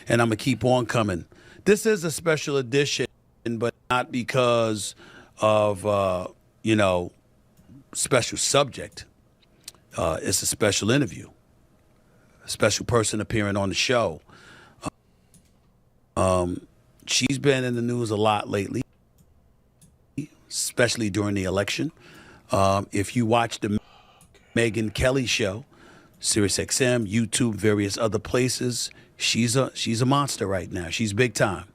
and I'm going to keep on coming. This is a special edition, but not because of, special subject. It's a special interview, a special person appearing on the show. She's been in the news a lot lately, especially during the election. If you watch the Megyn Kelly show, SiriusXM, YouTube, various other places, she's a monster right now. She's big time.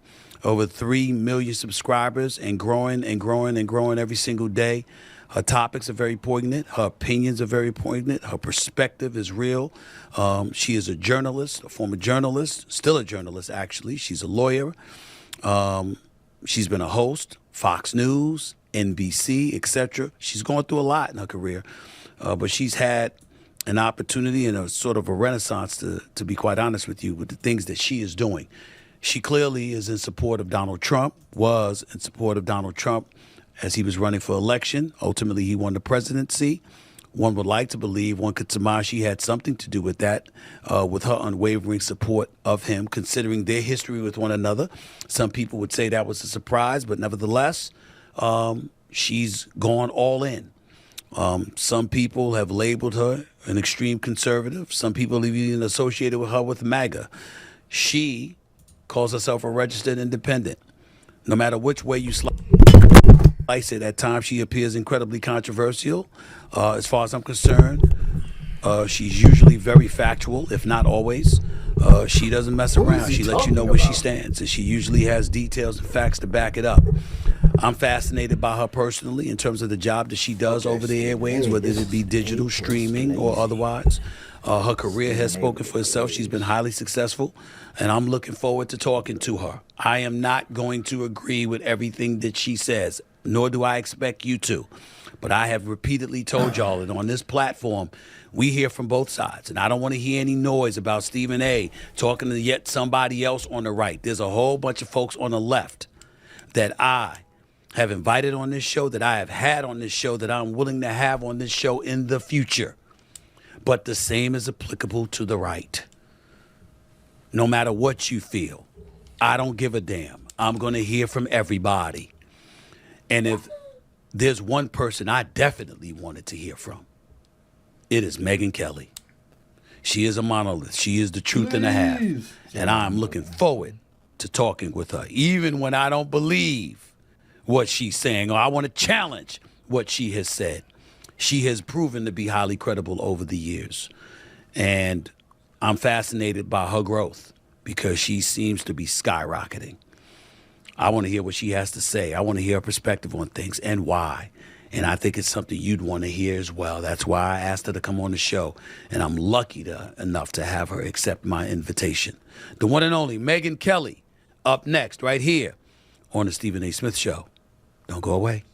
Over 3 million subscribers and growing and growing and growing every single day. Her topics are very poignant. Her opinions are very poignant. Her perspective is real. She is a journalist, a former journalist, still a journalist, actually. She's a lawyer. She's been a host, Fox News, NBC, etc. She's going through a lot in her career, but she's had an opportunity and a sort of a renaissance, to be quite honest with you, with the things that she is doing. She clearly is in support of Donald Trump, was in support of Donald Trump as he was running for election. Ultimately, he won the presidency. One would like to believe, one could surmise she had something to do with that, with her unwavering support of him, considering their history with one another. Some people would say that was a surprise, but nevertheless, she's gone all in. Some people have labeled her an extreme conservative. Some people have even associated with her with MAGA. She calls herself a registered independent. No matter which way you slice it, at times she appears incredibly controversial. As far as I'm concerned, she's usually very factual, if not always. She doesn't mess around. She lets you know where she stands, and she usually has details and facts to back it up. I'm fascinated by her personally in terms of the job that she does over the airwaves, whether it be digital, streaming, or otherwise. Her career has spoken for itself. She's been highly successful, and I'm looking forward to talking to her. I am not going to agree with everything that she says, nor do I expect you to. But I have repeatedly told y'all that on this platform, we hear from both sides. And I don't want to hear any noise about Stephen A. talking to yet somebody else on the right. There's a whole bunch of folks on the left that I have invited on this show, that I have had on this show, that I'm willing to have on this show in the future. But the same is applicable to the right. No matter what you feel, I don't give a damn. I'm going to hear from everybody. And if there's one person I definitely wanted to hear from, it is Megyn Kelly. She is a monolith. She is the truth and a half. And I'm looking forward to talking with her, even when I don't believe what she's saying, or I want to challenge what she has said. She has proven to be highly credible over the years. And I'm fascinated by her growth because she seems to be skyrocketing. I want to hear what she has to say. I want to hear her perspective on things and why. And I think it's something you'd want to hear as well. That's why I asked her to come on the show. And I'm lucky enough to have her accept my invitation. The one and only Megyn Kelly, up next, right here on the Stephen A. Smith Show. Don't go away.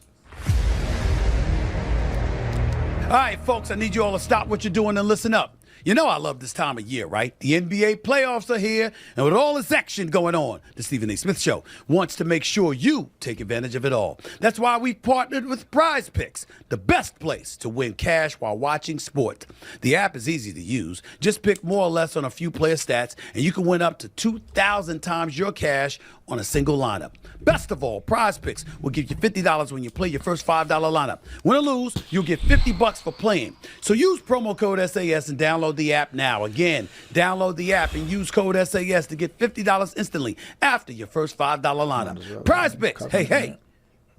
All right, folks, I need you all to stop what you're doing and listen up. You know I love this time of year, right? The NBA playoffs are here, and with all this action going on, the Stephen A. Smith Show wants to make sure you take advantage of it all. That's why we've partnered with Prize Picks, the best place to win cash while watching sports. The app is easy to use. Just pick more or less on a few player stats, and you can win up to 2,000 times your cash on a single lineup. Best of all, Prize Picks will give you $50 when you play your first $5 lineup. Win or lose, you'll get $50 for playing. So use promo code SAS and download the app now. Again, download the app and use code SAS to get $50 instantly after your first $5 lineup. Prize Picks, hey,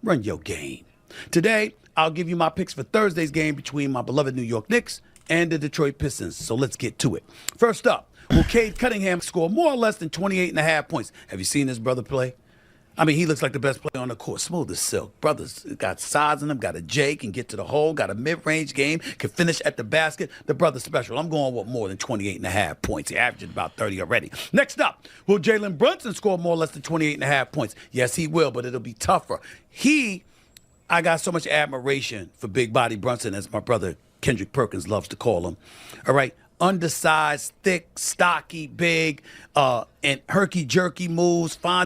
run your game. Today, I'll give you my picks for Thursday's game between my beloved New York Knicks and the Detroit Pistons. So let's get to it. First up, will Cade Cunningham score more or less than 28.5 points? Have you seen this brother play? I mean, he looks like the best player on the court. Smooth as silk. Brothers got size in him, got a J, can get to the hole, got a mid-range game, can finish at the basket. The brother's special. I'm going with more than 28.5 points. He averaged about 30 already. Next up, will Jalen Brunson score more or less than 28.5 points? Yes, he will, but it'll be tougher. I got so much admiration for Big Body Brunson, as my brother Kendrick Perkins loves to call him. All right. Undersized, thick, stocky, big, and herky-jerky moves, fine.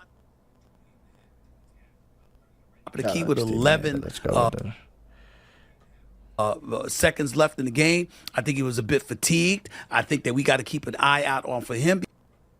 The key with 11 seconds left in the game. I think he was a bit fatigued. I think that we got to keep an eye out on for him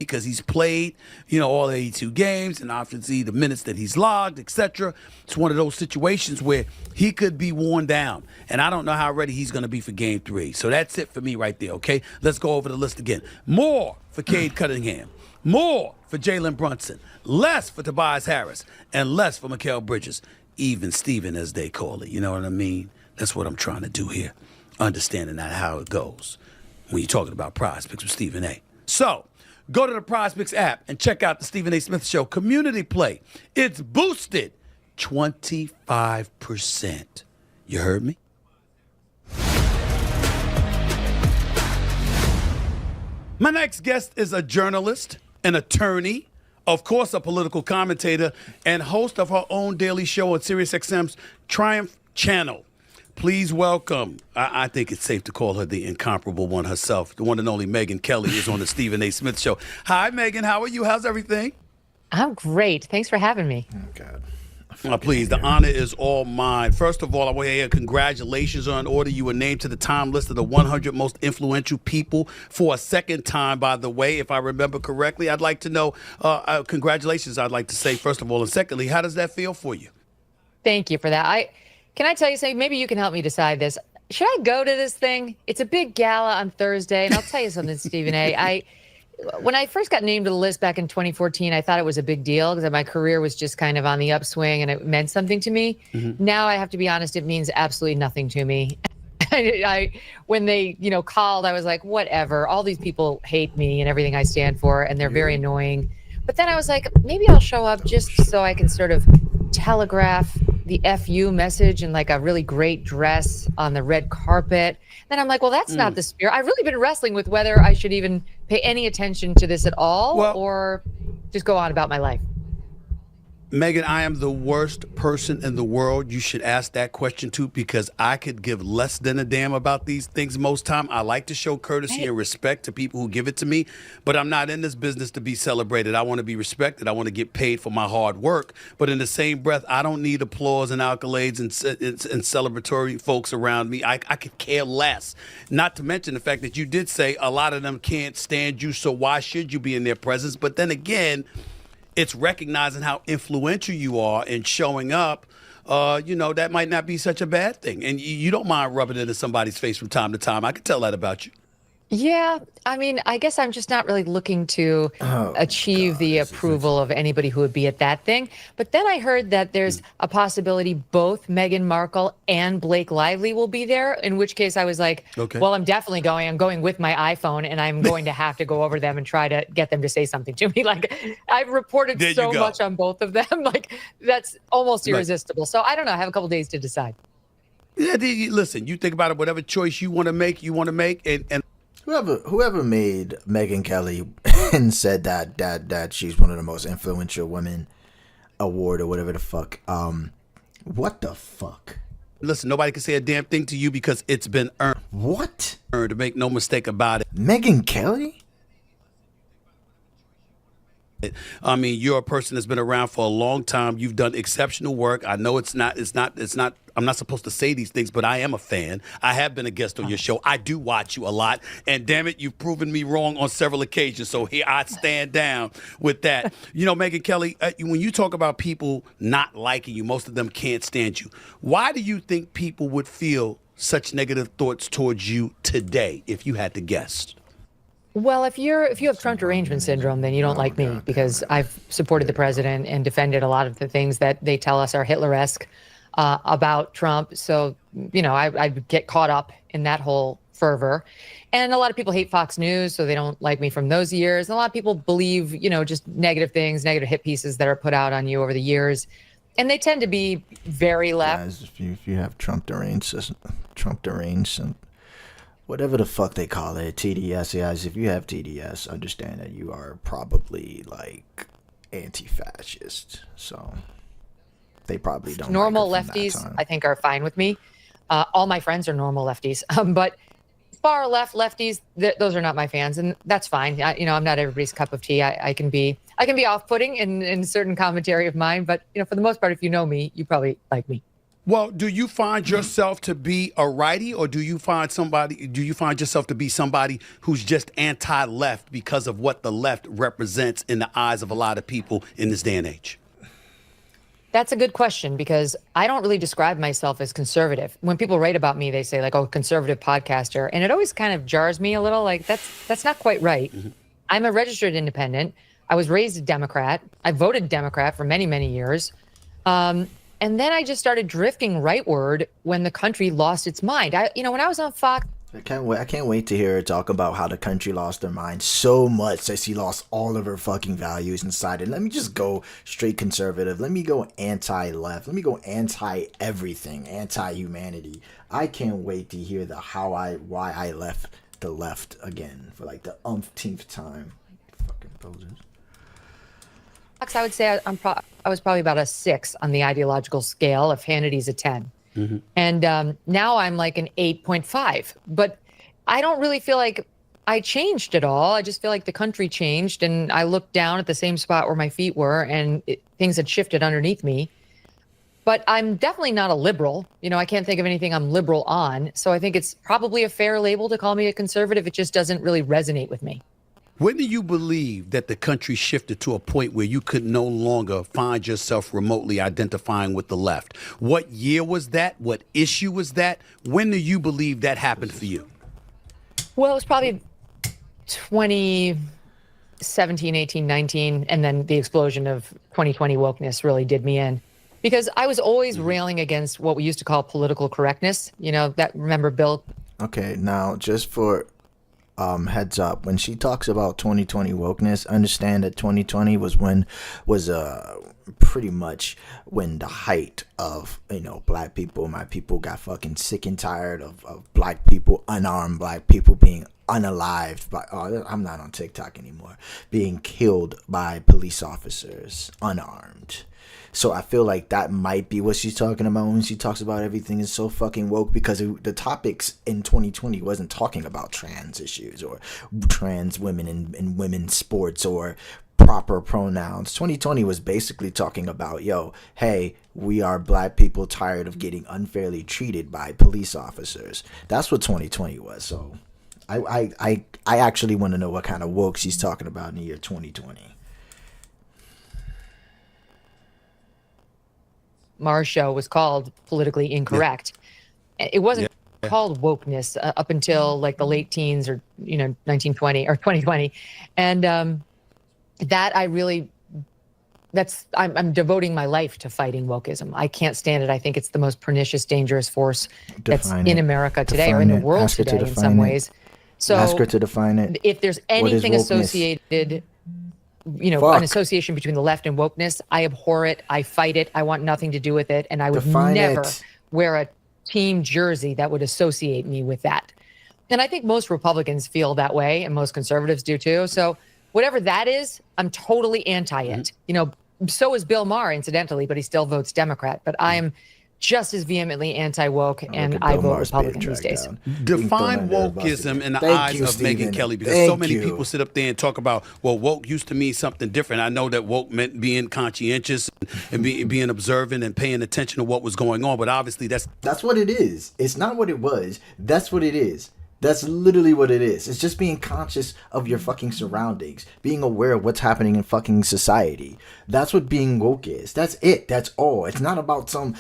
because he's played, all 82 games, and obviously the minutes that he's logged, etc. It's one of those situations where he could be worn down, and I don't know how ready he's going to be for Game 3. So that's it for me right there, okay? Let's go over the list again. More for Cade Cunningham. More for Jalen Brunson. Less for Tobias Harris. And less for Mikal Bridges. Even Steven, as they call it. You know what I mean? That's what I'm trying to do here. Understanding that how it goes when you're talking about Prize Picks with Stephen A. So, go to the Prize Picks app and check out the Stephen A. Smith Show Community Play. It's boosted 25%. You heard me? My next guest is a journalist, an attorney, of course a political commentator, and host of her own daily show on SiriusXM's Triumph Channel. Please welcome, I think it's safe to call her the incomparable one herself, the one and only Megyn Kelly is on the Stephen A. Smith Show. Hi, Megyn. How are you? How's everything? I'm great. Thanks for having me. Oh, God. Please, the honor is all mine. First of all, I want to hear congratulations on order. You were named to the Time list of the 100 most influential people for a second time, by the way, if I remember correctly. I'd like to know, congratulations, I'd like to say, first of all. And secondly, how does that feel for you? Thank you for that. Can I tell you something? Maybe you can help me decide this. Should I go to this thing? It's a big gala on Thursday, and I'll tell you something, Stephen A. When I first got named to the list back in 2014, I thought it was a big deal because my career was just kind of on the upswing and it meant something to me. Mm-hmm. Now I have to be honest, it means absolutely nothing to me. When they, called, I was like, whatever. All these people hate me and everything I stand for, and they're very annoying. But then I was like, maybe I'll show up just so I can sort of telegraph the FU message in like a really great dress on the red carpet. Then I'm like, well, that's not the spirit. I've really been wrestling with whether I should even pay any attention to this at all or just go on about my life. Megyn, I am the worst person in the world you should ask that question to, because I could give less than a damn about these things most time. I like to show courtesy and respect to people who give it to me, but I'm not in this business to be celebrated. I want to be respected. I want to get paid for my hard work. But in the same breath, I don't need applause and accolades and celebratory folks around me. I could care less. Not to mention the fact that you did say a lot of them can't stand you, so why should you be in their presence? But then again, it's recognizing how influential you are and showing up. That might not be such a bad thing. And you don't mind rubbing it in somebody's face from time to time. I can tell that about you. Yeah, I mean, I guess I'm just not really looking to achieve the approval of anybody who would be at that thing. But then I heard that there's a possibility both Meghan Markle and Blake Lively will be there, in which case I was like, well, I'm definitely going. I'm going with my iPhone, and I'm going to have to go over them and try to get them to say something to me. Like, I've reported so much on both of them. Like, that's almost irresistible. So I don't know. I have a couple days to decide. Yeah, listen, you think about it, whatever choice you want to make, and Whoever made Megyn Kelly and said that she's one of the most influential women award or whatever the fuck. What the fuck? Listen, nobody can say a damn thing to you because it's been earned. What? To make no mistake about it. Megyn Kelly? I mean, you're a person that's been around for a long time. You've done exceptional work. I know it's not, I'm not supposed to say these things, but I am a fan. I have been a guest on your show. I do watch you a lot. And damn it, you've proven me wrong on several occasions. So here I stand down with that. Megyn Kelly, when you talk about people not liking you, most of them can't stand you. Why do you think people would feel such negative thoughts towards you today, if you had to guess? Well, if you have Trump derangement syndrome, then you don't like me because I've supported the president and defended a lot of the things that they tell us are Hitler-esque about Trump. So, I get caught up in that whole fervor. And a lot of people hate Fox News, so they don't like me from those years. And a lot of people believe, just negative things, negative hit pieces that are put out on you over the years. And they tend to be very left. Guys, if you have Trump deranged, whatever the fuck they call it, TDS, guys, if you have TDS, understand that you are probably like anti-fascist. So they probably don't. Normal lefties, I think, are fine with me. All my friends are normal lefties, but far left lefties, those are not my fans, and that's fine. I'm not everybody's cup of tea. I can be off-putting in certain commentary of mine, but for the most part, if you know me, you probably like me. Well, do you find yourself to be a righty, or do you find somebody? Do you find yourself to be somebody who's just anti-left because of what the left represents in the eyes of a lot of people in this day and age? That's a good question because I don't really describe myself as conservative. When people write about me, they say like, "Oh, conservative podcaster," and it always kind of jars me a little. Like that's not quite right. I'm a registered independent. I was raised a Democrat. I voted Democrat for many, many years. And then I just started drifting rightward when the country lost its mind. When I was on Fox. I can't wait to hear her talk about how the country lost their mind so much that she lost all of her fucking values inside it. Let me just go straight conservative. Let me go anti-left. Let me go anti-everything, anti-humanity. I can't wait to hear why I left the left again for like the umpteenth time. Fucking posers. I would say I was probably about a 6 on the ideological scale if Hannity's a 10. And now I'm like an 8.5. But I don't really feel like I changed at all. I just feel like the country changed, and I looked down at the same spot where my feet were, and things had shifted underneath me. But I'm definitely not a liberal. I can't think of anything I'm liberal on. So I think it's probably a fair label to call me a conservative. It just doesn't really resonate with me. When do you believe that the country shifted to a point where you could no longer find yourself remotely identifying with the left? What year was that? What issue was that? When do you believe that happened for you? Well, it was probably 2017, 18, 19, and then the explosion of 2020 wokeness really did me in. Because I was always railing against what we used to call political correctness. Remember Bill? Okay, now just for heads up, when she talks about 2020 wokeness, understand that 2020 was pretty much when the height of black people, my people, got fucking sick and tired of black people, unarmed black people being unalived by I'm not on TikTok anymore, being killed by police officers unarmed. So I feel like that might be what she's talking about when she talks about everything is so fucking woke, because the topics in 2020 wasn't talking about trans issues or trans women in women's sports or proper pronouns. 2020 was basically talking about, hey, we are black people tired of getting unfairly treated by police officers. That's what 2020 was. So I actually want to know what kind of woke she's talking about in the year 2020. Mars show was called Politically Incorrect. Yeah. It wasn't called wokeness up until like the late teens or 1920 or 2020, and that I'm devoting my life to fighting wokeism. I can't stand it. I think it's the most pernicious, dangerous force that's in America today or in the world today in some ways. So ask her to define it. If there's anything associated, an association between the left and wokeness, I abhor it. I fight it. I want nothing to do with it. And I would never wear a team jersey that would associate me with that. And I think most Republicans feel that way, and most conservatives do too. So whatever that is, I'm totally anti it. So is Bill Maher, incidentally, but he still votes Democrat. But I am just as vehemently anti-woke, and I vote Republican these days. Define wokeism in the eyes of Megyn Kelly, because so many people sit up there and talk about, well, woke used to mean something different. I know that woke meant being conscientious and being observant and paying attention to what was going on, but obviously that's what it is. It's not what it was. That's what it is. That's literally what it is. It's just being conscious of your fucking surroundings, being aware of what's happening in fucking society. That's what being woke is. That's it. That's all. It's not about some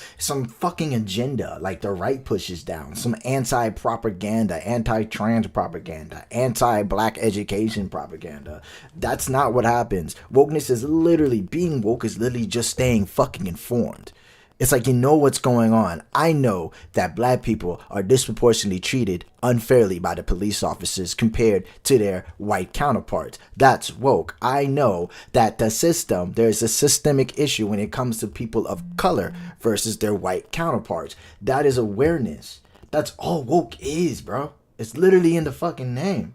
fucking agenda like the right pushes down, some anti-propaganda, anti-trans propaganda, anti-black education propaganda. That's not what happens. Wokeness is literally, being woke is literally just staying fucking informed. It's like, what's going on. I know that black people are disproportionately treated unfairly by the police officers compared to their white counterparts. That's woke. I know that there's a systemic issue when it comes to people of color versus their white counterparts. That is awareness. That's all woke is, bro. It's literally in the fucking name.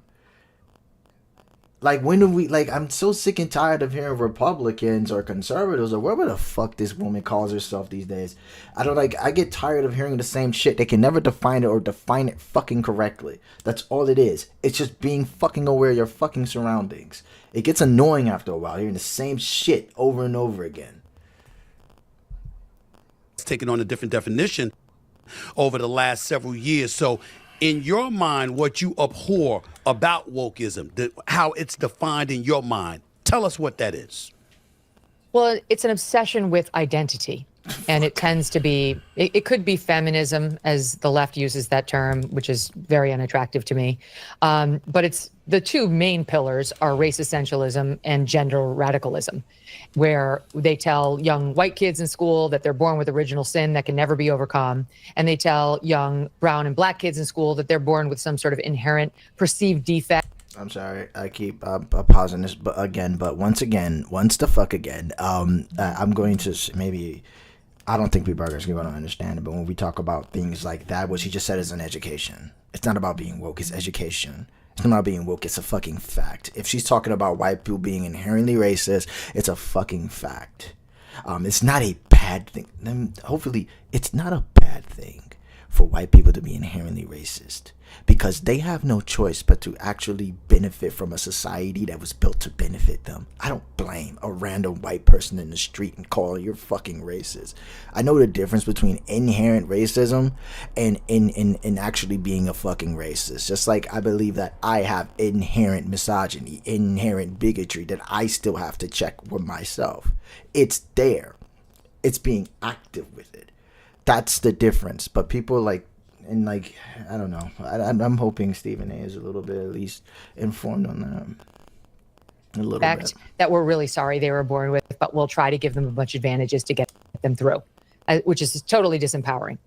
Like, when do we, I'm so sick and tired of hearing Republicans or conservatives or whatever the fuck this woman calls herself these days. I get tired of hearing the same shit. They can never define it or define it fucking correctly. That's all it is. It's just being fucking aware of your fucking surroundings. It gets annoying after a while hearing the same shit over and over again. taken on a different definition over the last several years. So, in your mind, what you abhor about wokeism, how it's defined in your mind, tell us what that is. Well, it's an obsession with identity. And it tends to be, it could be feminism, as the left uses that term, which is very unattractive to me. But it's the two main pillars are race essentialism and gender radicalism, where they tell young white kids in school that they're born with original sin that can never be overcome. And they tell young brown and black kids in school that they're born with some sort of inherent perceived defect. I'm sorry, I keep pausing this, but once the fuck again, I'm going to maybe. I don't think people are going to understand it, but when we talk about things like that, what she just said is an education. It's not about being woke, it's education. It's not about being woke, it's a fucking fact. If she's talking about white people being inherently racist, it's a fucking fact. It's not a bad thing. Hopefully, it's not a bad thing for white people to be inherently racist, because they have no choice but to actually benefit from a society that was built to benefit them. I don't blame a random white person in the street and call you're fucking racist. I know the difference between inherent racism and in actually being a fucking racist. Just like I believe that I have inherent misogyny, inherent bigotry that I still have to check with myself. It's there. It's being active with it. That's the difference. But people like, and like, I don't know. I'm hoping Stephen A is a little bit at least informed on that. A little bit. That we're really sorry they were born with, but we'll try to give them a bunch of advantages to get them through, which is totally disempowering.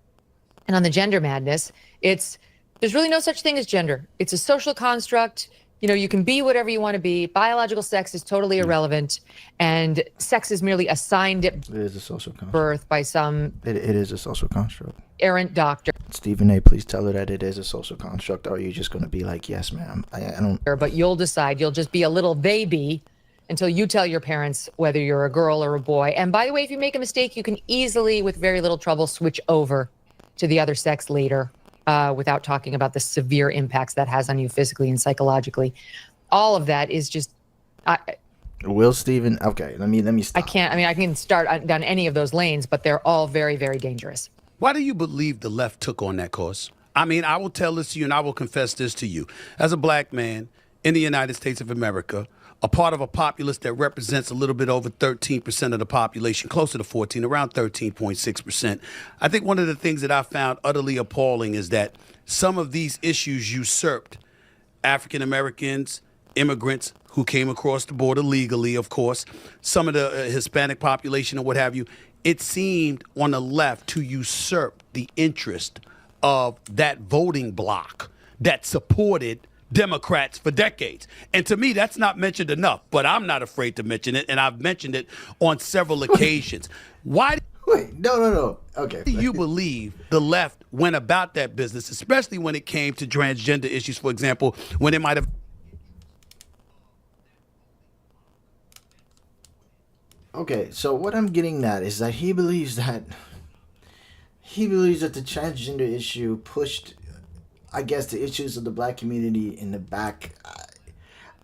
And on the gender madness, there's really no such thing as gender. It's a social construct. You know, you can be whatever you want to be. Biological sex is totally irrelevant, and sex is merely assigned at It is a social construct. birth by some It is a social construct. errant doctor. Stephen A, please tell her that it is a social construct, or are you just going to be like, yes, ma'am? I don't. But you'll decide. You'll just be a little baby until you tell your parents whether you're a girl or a boy. And by the way, if you make a mistake, you can easily, with very little trouble, switch over to the other sex later. Without talking about the severe impacts that has on you physically and psychologically. All of that is just... Will Stephen... Okay, let me stop. I can start down any of those lanes, but they're all very, very dangerous. Why do you believe the left took on that cause? I mean, I will tell this to you and I will confess this to you. As a black man in the United States of America, a part of a populace that represents a little bit over 13% of the population, closer to 14, around 13.6%. I think one of the things that I found utterly appalling is that some of these issues usurped African Americans, immigrants who came across the border legally, of course, some of the Hispanic population or what have you. It seemed on the left to usurp the interest of that voting bloc that supported Democrats for decades. And to me, that's not mentioned enough, but I'm not afraid to mention it, and I've mentioned it on several occasions. Wait, no. Okay. Do you believe the left went about that business, especially when it came to transgender issues, for example, when it might have... Okay, so what I'm getting at is that he believes that the transgender issue pushed, I guess, the issues of the black community in the back.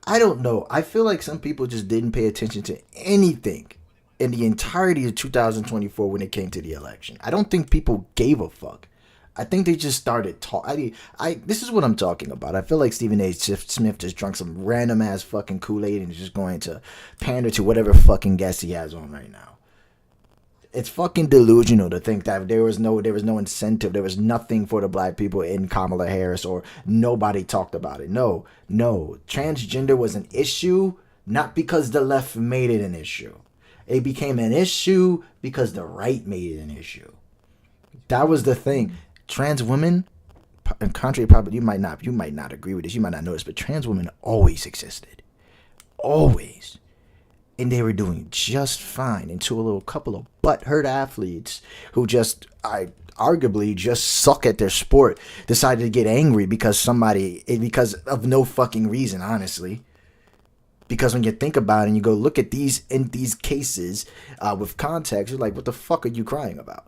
I don't know. I feel like some people just didn't pay attention to anything in the entirety of 2024 when it came to the election. I don't think people gave a fuck. I think they just started talking. This is what I'm talking about. I feel like Stephen A. Smith just drunk some random ass fucking Kool-Aid and is just going to pander to whatever fucking guest he has on right now. It's fucking delusional to think that there was no incentive, there was nothing for the black people in Kamala Harris, or nobody talked about it. No. Transgender was an issue, not because the left made it an issue. It became an issue because the right made it an issue. That was the thing. Trans women, in contrary, probably you might not agree with this, you might not know this, but trans women always existed. Always. And they were doing just fine until a little couple of butthurt athletes who just, arguably just suck at their sport, decided to get angry because of no fucking reason, honestly. Because when you think about it and you go look at these cases with context, you're like, what the fuck are you crying about?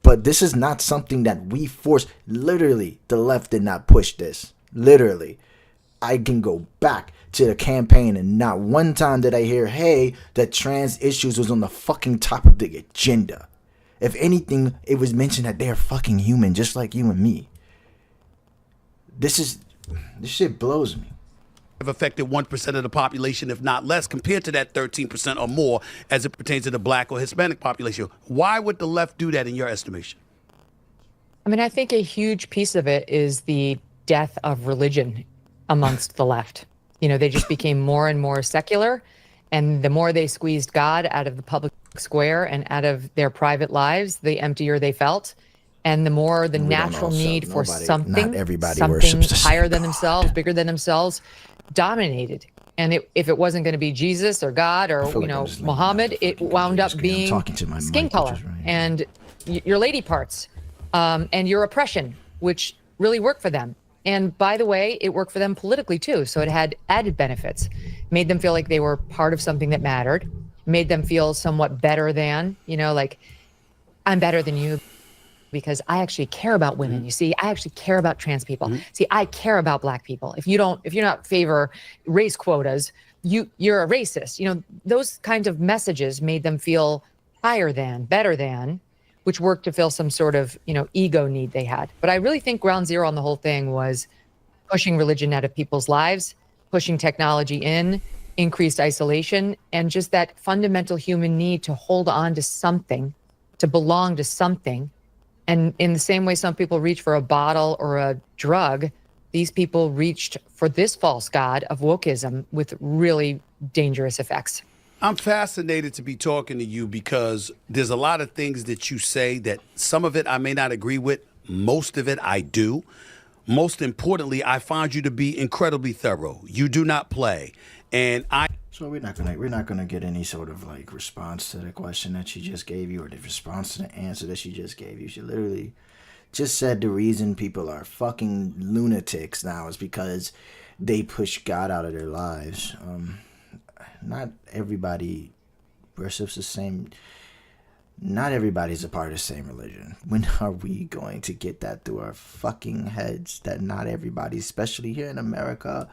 But this is not something that we forced. Literally, the left did not push this. Literally. I can go back to the campaign and not one time did I hear, hey, that trans issues was on the fucking top of the agenda. If anything, it was mentioned that they're fucking human, just like you and me. This shit blows me. Have affected 1% of the population, if not less, compared to that 13% or more as it pertains to the black or Hispanic population. Why would the left do that in your estimation? I mean, I think a huge piece of it is the death of religion amongst the left. You know, they just became more and more secular, and the more they squeezed God out of the public square and out of their private lives, the emptier they felt. And the more the natural need for something higher than themselves, bigger than themselves, dominated. And if it wasn't going to be Jesus or God or, you know, Muhammad, it wound up being skin color and your lady parts and your oppression, which really worked for them. And by the way, it worked for them politically too. So it had added benefits, made them feel like they were part of something that mattered, made them feel somewhat better than, you know, like, I'm better than you because I actually care about women. You see, I actually care about trans people. See, I care about black people. If you're not favor race quotas, you're a racist. You know, those kinds of messages made them feel higher than, better than, which worked to fill some sort of, you know, ego need they had. But I really think ground zero on the whole thing was pushing religion out of people's lives, pushing technology in, increased isolation, and just that fundamental human need to hold on to something, to belong to something. And in the same way some people reach for a bottle or a drug, these people reached for this false god of wokeism with really dangerous effects. I'm fascinated to be talking to you because there's a lot of things that you say that some of it I may not agree with. Most of it I do. Most importantly, I find you to be incredibly thorough. You do not play. So we're not gonna get any sort of like response to the question that she just gave you or the response to the answer that she just gave you. She literally just said the reason people are fucking lunatics now is because they push God out of their lives. Not everybody worships the same. Not everybody's a part of the same religion. When are we going to get that through our fucking heads that not everybody, especially here in America,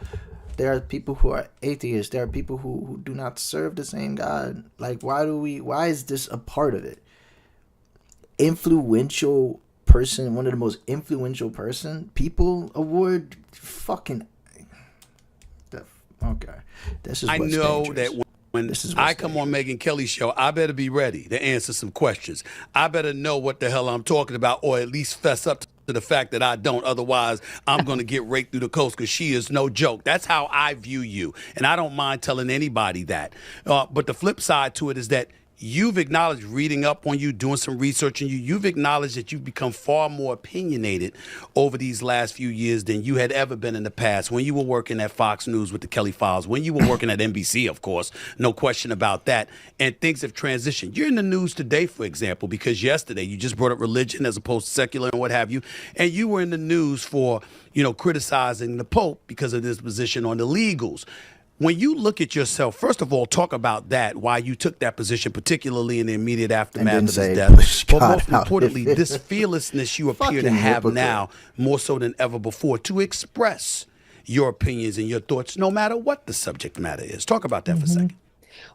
there are people who are atheists. There are people who do not serve the same God. Like, why is this a part of it? Influential person, one of the most influential people award, fucking, okay. This is what's dangerous. I know that when I come on Megyn Kelly's show, I better be ready to answer some questions. I better know what the hell I'm talking about, or at least fess up to the fact that I don't. Otherwise, I'm going to get raked through the coast because she is no joke. That's how I view you. And I don't mind telling anybody that. But the flip side to it is that you've acknowledged, reading up on you, doing some research on you, you've acknowledged that you've become far more opinionated over these last few years than you had ever been in the past. When you were working at Fox News with the Kelly Files, when you were working at NBC, of course, no question about that. And things have transitioned. You're in the news today, for example, because yesterday you just brought up religion as opposed to secular and what have you. And you were in the news for, you know, criticizing the Pope because of his position on the legals. When you look at yourself, first of all, talk about that, why you took that position, particularly in the immediate aftermath of his death. But most importantly, this fearlessness you appear to have now, more so than ever before, to express your opinions and your thoughts, no matter what the subject matter is. Talk about that for a second.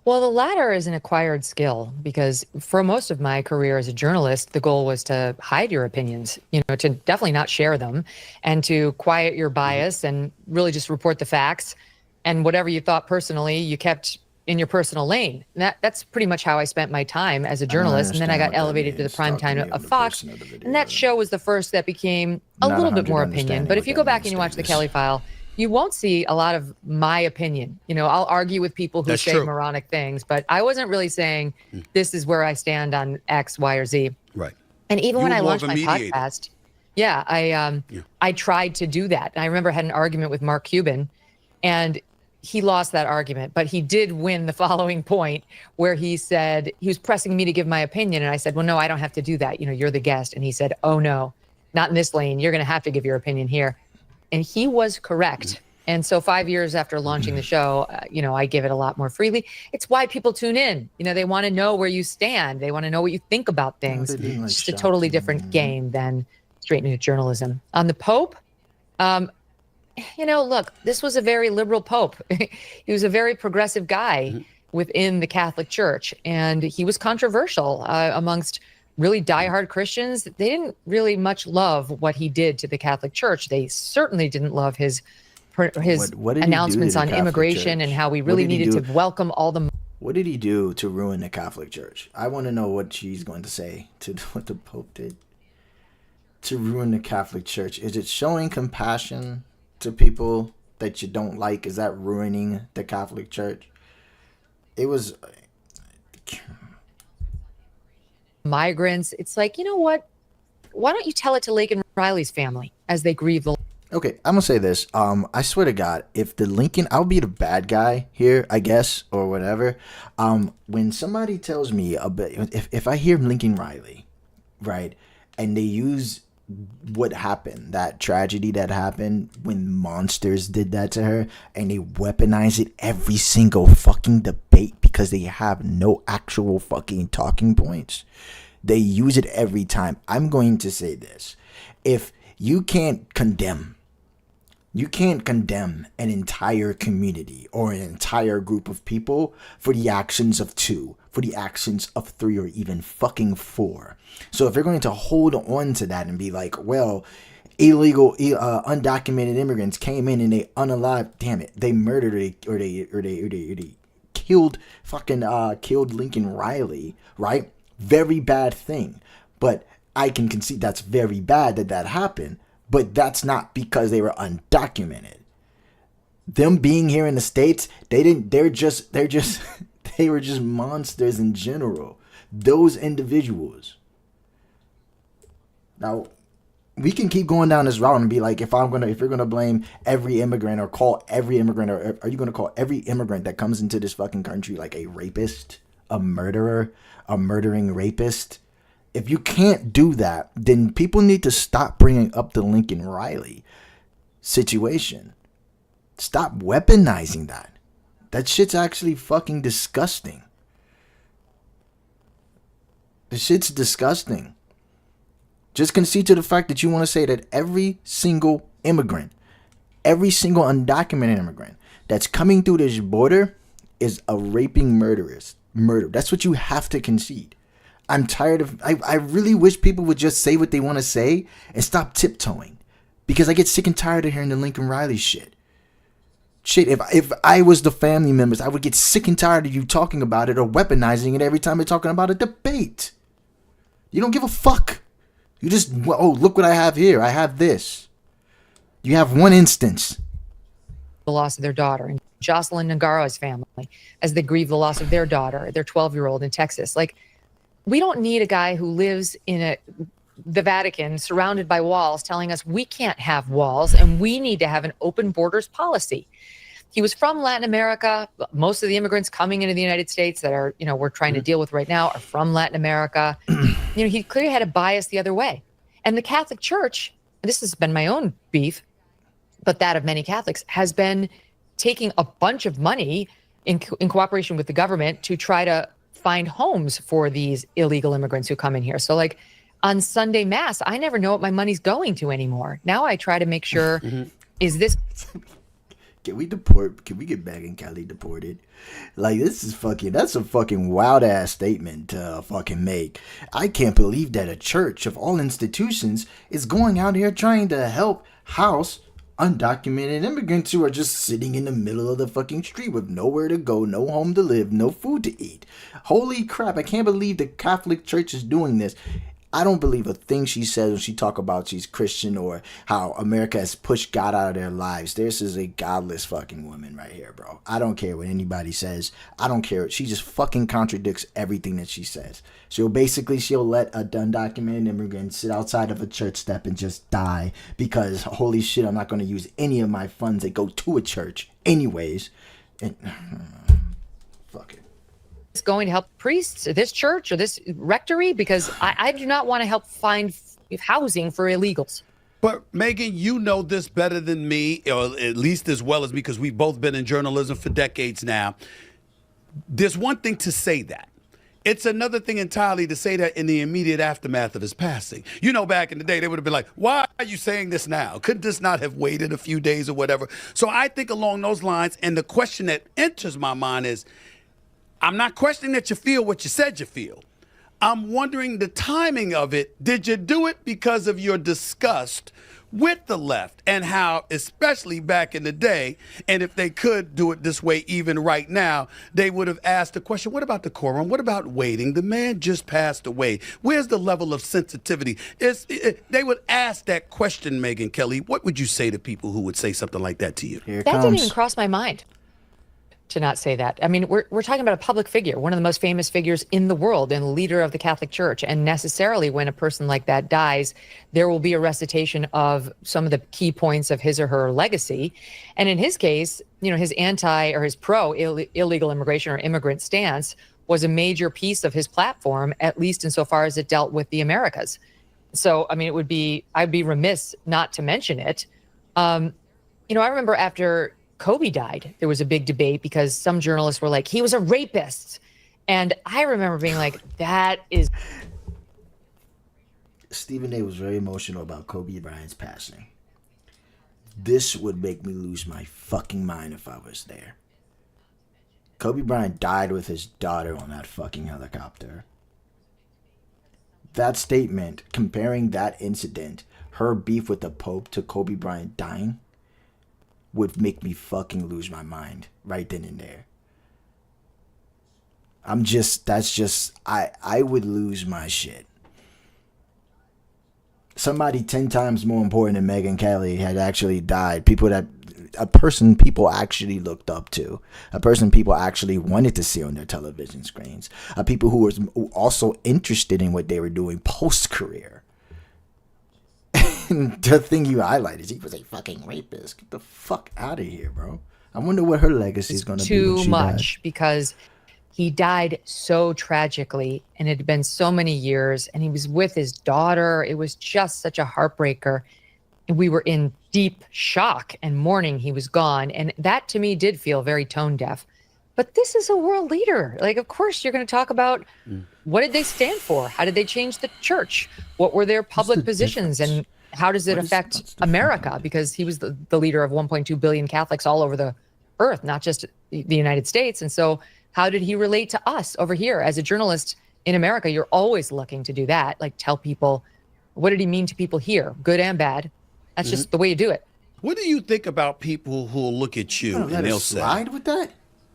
Well, the latter is an acquired skill because for most of my career as a journalist, the goal was to hide your opinions, you know, to definitely not share them and to quiet your bias and really just report the facts. And whatever you thought personally, you kept in your personal lane. And that's pretty much how I spent my time as a journalist. And then I got elevated to the prime time of Fox. And that show was the first that became a little bit more opinion. But if you go back and you watch the Kelly File, you won't see a lot of my opinion. You know, I'll argue with people who say moronic things, but I wasn't really saying this is where I stand on X, Y, or Z. Right. And even when I launched my podcast, I tried to do that. And I remember I had an argument with Mark Cuban, and he lost that argument, but he did win the following point where he said he was pressing me to give my opinion. And I said, well, no, I don't have to do that. You know, you're the guest. And he said, oh, no, not in this lane. You're going to have to give your opinion here. And he was correct. And so 5 years after launching the show, you know, I give it a lot more freely. It's why people tune in. You know, they want to know where you stand. They want to know what you think about things. It's just a totally different game than straight news journalism. On the Pope, you know, look, this was a very liberal Pope. He was a very progressive guy within the Catholic Church, and he was controversial amongst really diehard Christians, they didn't really much love what he did to the Catholic Church. They certainly didn't love his What did he do to announcements the on Catholic immigration Church? and how we What really did he needed do? to welcome all the What did he do to ruin the Catholic Church? I want to know what she's going to say to what the Pope did to ruin the Catholic Church. Is it showing compassion to people that you don't like? Is that ruining the Catholic Church? It was. migrants. It's like, you know what? Why don't you tell it to Laken Riley's family as they grieve the Okay, I'm gonna say this. I swear to God, if the Lincoln, I'll be the bad guy here, I guess, or whatever. When somebody tells me about, if I hear Lincoln Riley, right, and they use what happened, that tragedy that happened when monsters did that to her, and they weaponize it every single fucking debate because they have no actual fucking talking points. They use it every time. I'm going to say this: if you can't condemn an entire community or an entire group of people for the actions of two, for the actions of three, or even fucking four. So if you're going to hold on to that and be like, well, illegal, undocumented immigrants came in and they unalived, damn it, they murdered or they killed Lincoln Riley, right? Very bad thing. But I can concede that's very bad that happened. But that's not because they were undocumented. Them being here in the States, they were just monsters in general. Those individuals. Now, we can keep going down this route and be like, if you're gonna blame every immigrant or call every immigrant, or are you gonna call every immigrant that comes into this fucking country like a rapist, a murderer, a murdering rapist? If you can't do that, then people need to stop bringing up the Lincoln Riley situation. Stop weaponizing that. That shit's actually fucking disgusting. The shit's disgusting. Just concede to the fact that you want to say that every single immigrant, every single undocumented immigrant that's coming through this border is a raping murderer. That's what you have to concede. I'm tired of. I really wish people would just say what they want to say and stop tiptoeing, because I get sick and tired of hearing the Lincoln Riley shit. If I was the family members, I would get sick and tired of you talking about it or weaponizing it every time you're talking about a debate. You don't give a fuck. You just, oh, look what I have here. I have this. You have one instance. the loss of their daughter, and Jocelyn Nagaro's family as they grieve the loss of their daughter, their 12-year-old in Texas. Like, we don't need a guy who lives in the Vatican surrounded by walls telling us we can't have walls and we need to have an open borders policy. He was from Latin America. Most of the immigrants coming into the United States that are, we're trying to deal with right now are from Latin America. He clearly had a bias the other way. And the Catholic Church, this has been my own beef, but that of many Catholics, has been taking a bunch of money in cooperation with the government to try to find homes for these illegal immigrants who come in here. So like on Sunday Mass, I never know what my money's going to anymore. Now I try to make sure, is this... Can we get Megyn Kelly deported? Like, that's a fucking wild ass statement to fucking make. I can't believe that a church of all institutions is going out here trying to help house undocumented immigrants who are just sitting in the middle of the fucking street with nowhere to go, no home to live, no food to eat. Holy crap, I can't believe the Catholic Church is doing this. I don't believe a thing she says when she talk about she's Christian or how America has pushed God out of their lives. This is a godless fucking woman right here, bro. I don't care what anybody says. I don't care. She just fucking contradicts everything that she says. She'll let a undocumented immigrant sit outside of a church step and just die because, holy shit, I'm not going to use any of my funds that go to a church anyways. And fuck it. It's going to help priests, this church or this rectory, because I do not want to help find housing for illegals. But Megyn, you know this better than me, or at least as well as me, because we've both been in journalism for decades now. There's one thing to say that. It's another thing entirely to say that in the immediate aftermath of his passing. Back in the day, they would have been like, why are you saying this now? Couldn't this not have waited a few days or whatever? So I think along those lines, and the question that enters my mind is, I'm not questioning that you feel what you said you feel. I'm wondering the timing of it. Did you do it because of your disgust with the left and how, especially back in the day, and if they could do it this way even right now, they would have asked the question, what about decorum? What about waiting? The man just passed away. Where's the level of sensitivity? They would ask that question, Megyn Kelly. What would you say to people who would say something like that to you? Here it That comes. didn't even cross my mind to not say that. I mean, we're talking about a public figure, one of the most famous figures in the world and leader of the Catholic Church. And necessarily when a person like that dies, there will be a recitation of some of the key points of his or her legacy. And in his case, you know, his his pro illegal immigration or immigrant stance was a major piece of his platform, at least insofar as it dealt with the Americas. So, I mean, I'd be remiss not to mention it. You know, I remember after Kobe died, there was a big debate because some journalists were like, he was a rapist. And I remember being like, that is. Stephen A was very emotional about Kobe Bryant's passing. This would make me lose my fucking mind if I was there. Kobe Bryant died with his daughter on that fucking helicopter. That statement, comparing that incident, her beef with the Pope, to Kobe Bryant dying, would make me fucking lose my mind right then and there. I would lose my shit. Somebody 10 times more important than Megyn Kelly had actually died. A person people actually looked up to. A person people actually wanted to see on their television screens. People who were also interested in what they were doing post-career. The thing you highlighted is he was a fucking rapist. Get the fuck out of here, bro. I wonder what her legacy is going to be. Too much, because he died so tragically and it had been so many years and he was with his daughter. It was just such a heartbreaker. And we were in deep shock and mourning he was gone. And that to me did feel very tone deaf. But this is a world leader. Like, of course, you're going to talk about what did they stand for? How did they change the church? What were their public positions? And how does it affect America? Because he was the leader of 1.2 billion Catholics all over the earth, not just the United States. And so how did he relate to us over here? As a journalist in America, you're always looking to do that. Like, tell people, what did he mean to people here, good and bad? That's just the way you do it. What do you think about people who will look at you and they'll say, slide with that?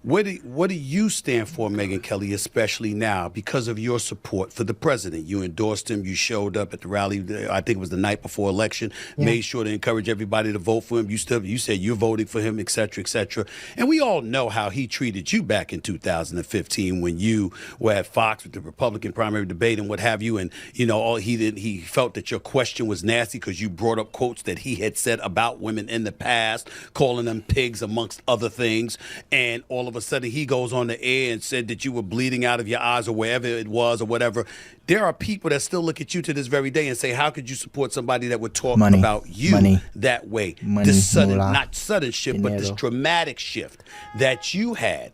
What do you stand for, Megyn Kelly, especially now because of your support for the president? You endorsed him. You showed up at the rally. I think it was the night before election. Yeah. Made sure to encourage everybody to vote for him. You said you're voting for him, et cetera, et cetera. And we all know how he treated you back in 2015 when you were at Fox with the Republican primary debate and what have you. And you know, he felt that your question was nasty because you brought up quotes that he had said about women in the past, calling them pigs amongst other things, and all of a sudden he goes on the air and said that you were bleeding out of your eyes or wherever it was or whatever. There are people that still look at you to this very day and say, how could you support somebody that would talk about you that way? This sudden, not sudden shift, but this dramatic shift that you had.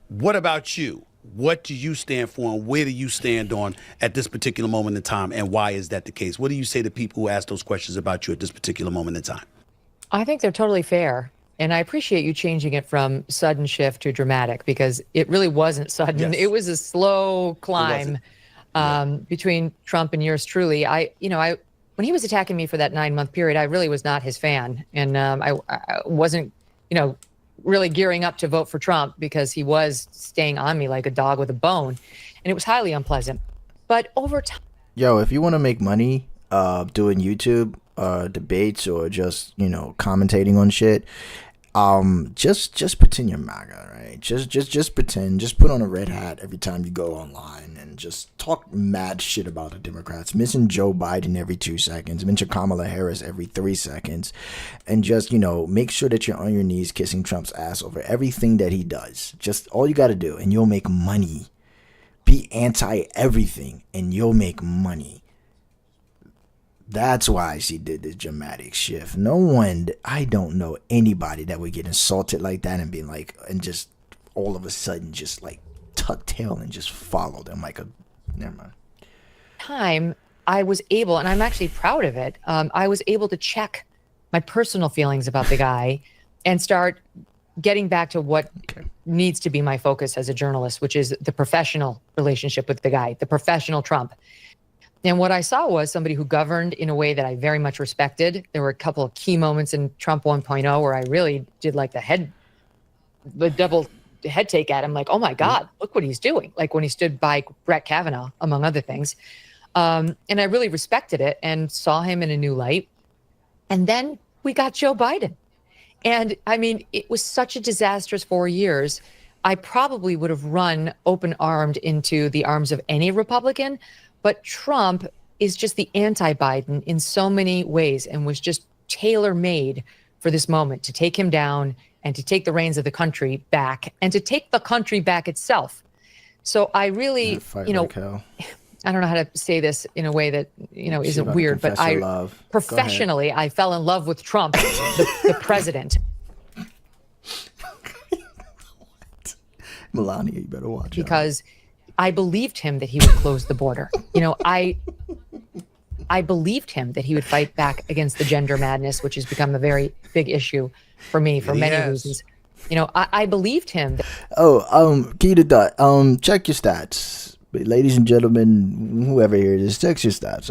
What about you? What do you stand for and where do you stand on at this particular moment in time, and why is that the case? What do you say to people who ask those questions about you at this particular moment in time? I think they're totally fair. And I appreciate you changing it from sudden shift to dramatic, because it really wasn't sudden. Yes. It was a slow climb between Trump and yours truly. When he was attacking me for that 9-month period, I really was not his fan. And I wasn't, really gearing up to vote for Trump because he was staying on me like a dog with a bone. And it was highly unpleasant. But over time. Yo, if you want to make money doing YouTube debates or just commentating on shit, just pretend you're MAGA, right? Just pretend, just put on a red hat every time you go online and just talk mad shit about the Democrats. Mention Joe Biden every 2 seconds, mention Kamala Harris every 3 seconds, and just make sure that you're on your knees kissing Trump's ass over everything that he does. Just all you got to do, and you'll make money. Be anti everything and you'll make money. That's why she did this dramatic shift. I don't know anybody that would get insulted like that and be like, and just all of a sudden just like tuck tail and just follow them like a, never mind. Time I was able, and I'm actually proud of it, I was able to check my personal feelings about the guy and start getting back to what needs to be my focus as a journalist, which is the professional relationship with the guy, the professional Trump. And what I saw was somebody who governed in a way that I very much respected. There were a couple of key moments in Trump 1.0 where I really did like the double head take at him, like, oh my God, look what he's doing. Like when he stood by Brett Kavanaugh, among other things. And I really respected it and saw him in a new light. And then we got Joe Biden. And I mean, it was such a disastrous 4 years. I probably would have run open-armed into the arms of any Republican, but Trump is just the anti-Biden in so many ways and was just tailor-made for this moment to take him down and to take the reins of the country back and to take the country back itself. So I really, like hell. I don't know how to say this in a way that, isn't weird, but professionally, I fell in love with Trump, the president. What? Melania, you better watch because I believed him that he would close the border. I believed him that he would fight back against the gender madness, which has become a very big issue for me for many reasons. I believed him. Key to dot. Check your stats. Ladies and gentlemen, whoever here is, check your stats.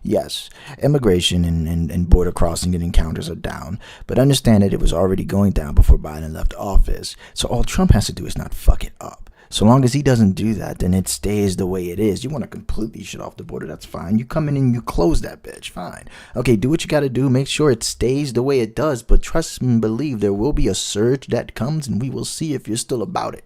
Yes, immigration and border crossing and encounters are down, but understand that it was already going down before Biden left office. So all Trump has to do is not fuck it up. So long as he doesn't do that, then it stays the way it is. You want to completely shut off the border, that's fine. You come in and you close that bitch, fine. Okay, do what you got to do. Make sure it stays the way it does. But trust and believe there will be a surge that comes, and we will see if you're still about it.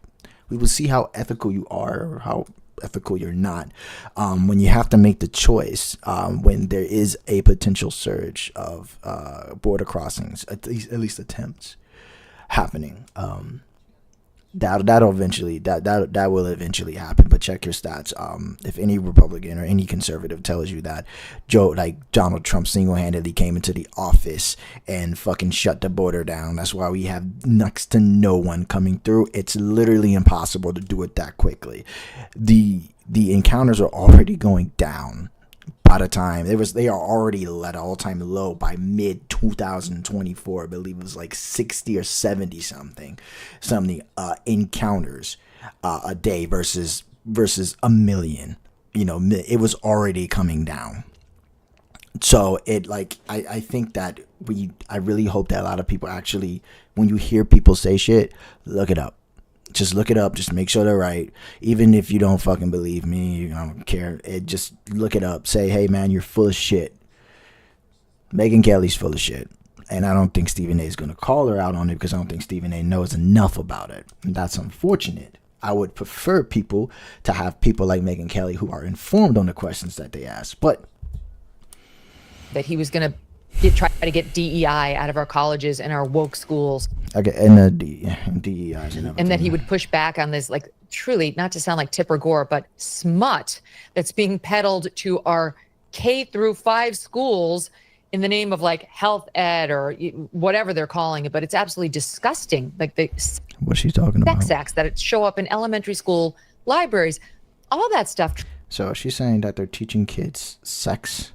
We will see how ethical you are or how ethical you're not. When you have to make the choice, when there is a potential surge of border crossings, at least attempts happening. That will eventually happen. But check your stats. If any Republican or any conservative tells you that Donald Trump single-handedly came into the office and fucking shut the border down, that's why we have next to no one coming through. It's literally impossible to do it that quickly. The encounters are already going down. By the time they are already at an all-time low by mid 2024. I believe it was like 60 or 70 something encounters a day versus a million. It was already coming down. So I think that I really hope that a lot of people actually, when you hear people say shit, look it up. Just look it up. Just make sure they're right. Even if you don't fucking believe me, I don't care. Just look it up. Say, hey, man, you're full of shit. Megyn Kelly's full of shit. And I don't think Stephen A is going to call her out on it because I don't think Stephen A knows enough about it. And that's unfortunate. I would prefer people to have people like Megyn Kelly who are informed on the questions that they ask. But that he was going to try to get DEI out of our colleges and our woke schools. Okay, and the DEIs and everything. And that he would push back on this, truly, not to sound like Tipper Gore, but smut that's being peddled to our K-5 schools in the name of health ed or whatever they're calling it. But it's absolutely disgusting. What's she talking about? Sex acts that show up in elementary school libraries, all that stuff. So she's saying that they're teaching kids sex.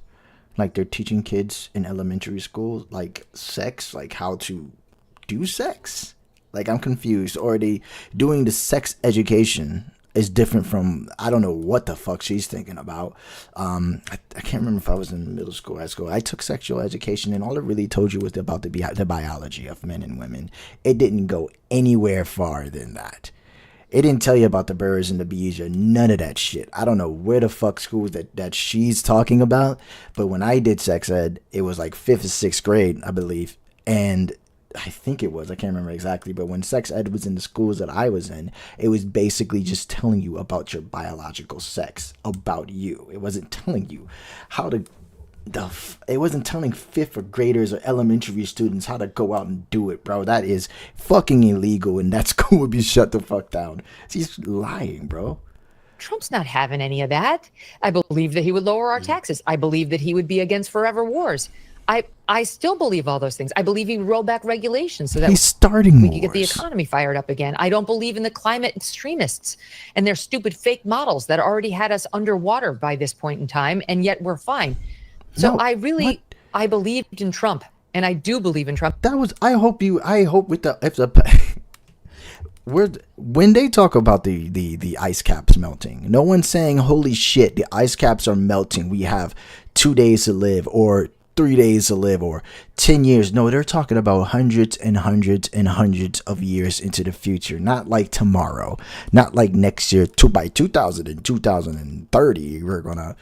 They're teaching kids in elementary school, sex, how to do sex. I'm confused. Or they doing the sex education is different from, I don't know what the fuck she's thinking about. I can't remember if I was in middle school or high school. I took sexual education, and all it really told you was about the biology of men and women. It didn't go anywhere far than that. It didn't tell you about the birds and the bees or none of that shit. I don't know where the fuck schools that she's talking about. But when I did sex ed, it was 5th or 6th grade, I believe. And I think it was, I can't remember exactly. But when sex ed was in the schools that I was in, it was basically just telling you about your biological sex, about you. It wasn't telling you how to... it wasn't telling 5th graders or elementary students how to go out and do it, bro. That is fucking illegal, and that school would be shut the fuck down. He's lying, bro. Trump's not having any of that. I believe that he would lower our taxes. I believe that he would be against forever wars. I still believe all those things. I believe he would roll back regulations so that he's starting we could get the economy fired up again. I don't believe in the climate extremists and their stupid fake models that already had us underwater by this point in time, and yet we're fine. So I believed in Trump, and I do believe in Trump. That was, I hope if the when they talk about the ice caps melting, no one's saying, holy shit, the ice caps are melting. We have 2 days to live, or 3 days to live, or 10 years. No, they're talking about hundreds and hundreds and hundreds of years into the future. Not like tomorrow, not like next year. By 2030, we're gonna,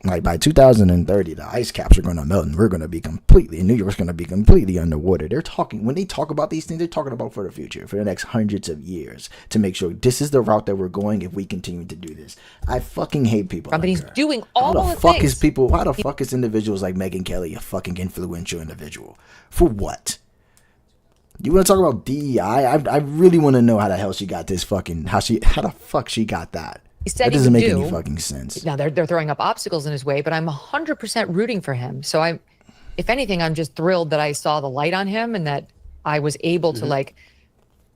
like, by 2030, the ice caps are going to melt and we're going to be completely, New York's going to be completely underwater. They're talking, when they talk about these things, they're talking about for the future, for the next hundreds of years, to make sure this is the route that we're going if we continue to do this. I fucking hate people. Companies like her. doing all How the the fuck things. is people, why the fuck is individuals like Megyn Kelly a fucking influential individual? For what? You want to talk about DEI? I really want to know how the hell she got this fucking, how the fuck she got that. He said That he doesn't would make do. any fucking sense. Now they're throwing up obstacles in his way, but I'm 100% rooting for him. So if anything, I'm just thrilled that I saw the light on him and that I was able to like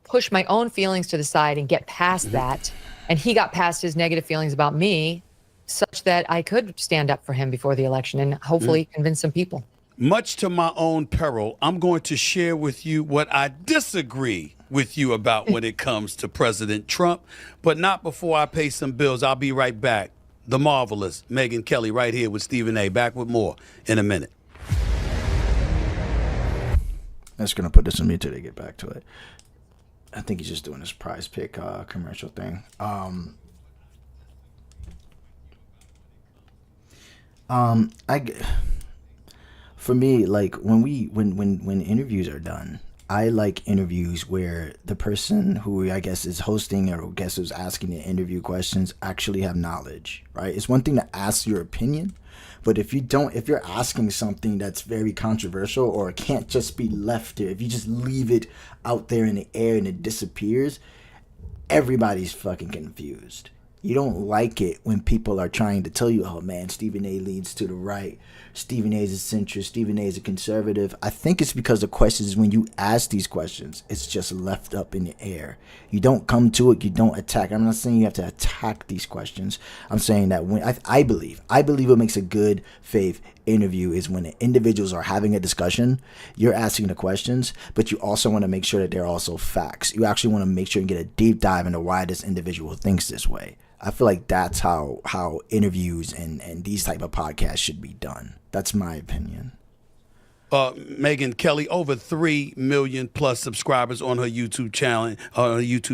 push my own feelings to the side and get past that. And he got past his negative feelings about me such that I could stand up for him before the election and hopefully convince some people. Much to my own peril, I'm going to share with you what I disagree with you about when it comes to President Trump, but not before I pay some bills. I'll be right back. The marvelous Megyn Kelly right here with Stephen A. Back with more in a minute. I'm just going to put this on mute till they get back to it. I think he's just doing his prize pick commercial thing. For me, like when interviews are done, I like interviews where the person who I guess is hosting or guess who's asking the interview questions actually have knowledge, right? It's one thing to ask your opinion, but if you're asking something that's very controversial or it can't just be left there, if you just leave it out there in the air and it disappears, everybody's fucking confused. You don't like it when people are trying to tell you, oh man, Stephen A leans to the right, Stephen A is a centrist, Stephen A is a conservative. I think it's because the questions, when you ask these questions, it's just left up in the air. You don't come to it, you don't attack. I'm not saying you have to attack these questions. I'm saying that when I believe what makes a good faith interview is when the individuals are having a discussion, you're asking the questions, but you also want to make sure that they're also facts. You actually want to make sure and get a deep dive into why this individual thinks this way. I feel like that's how interviews and these type of podcasts should be done. That's my opinion. Megyn Kelly, over 3 million plus subscribers on her YouTube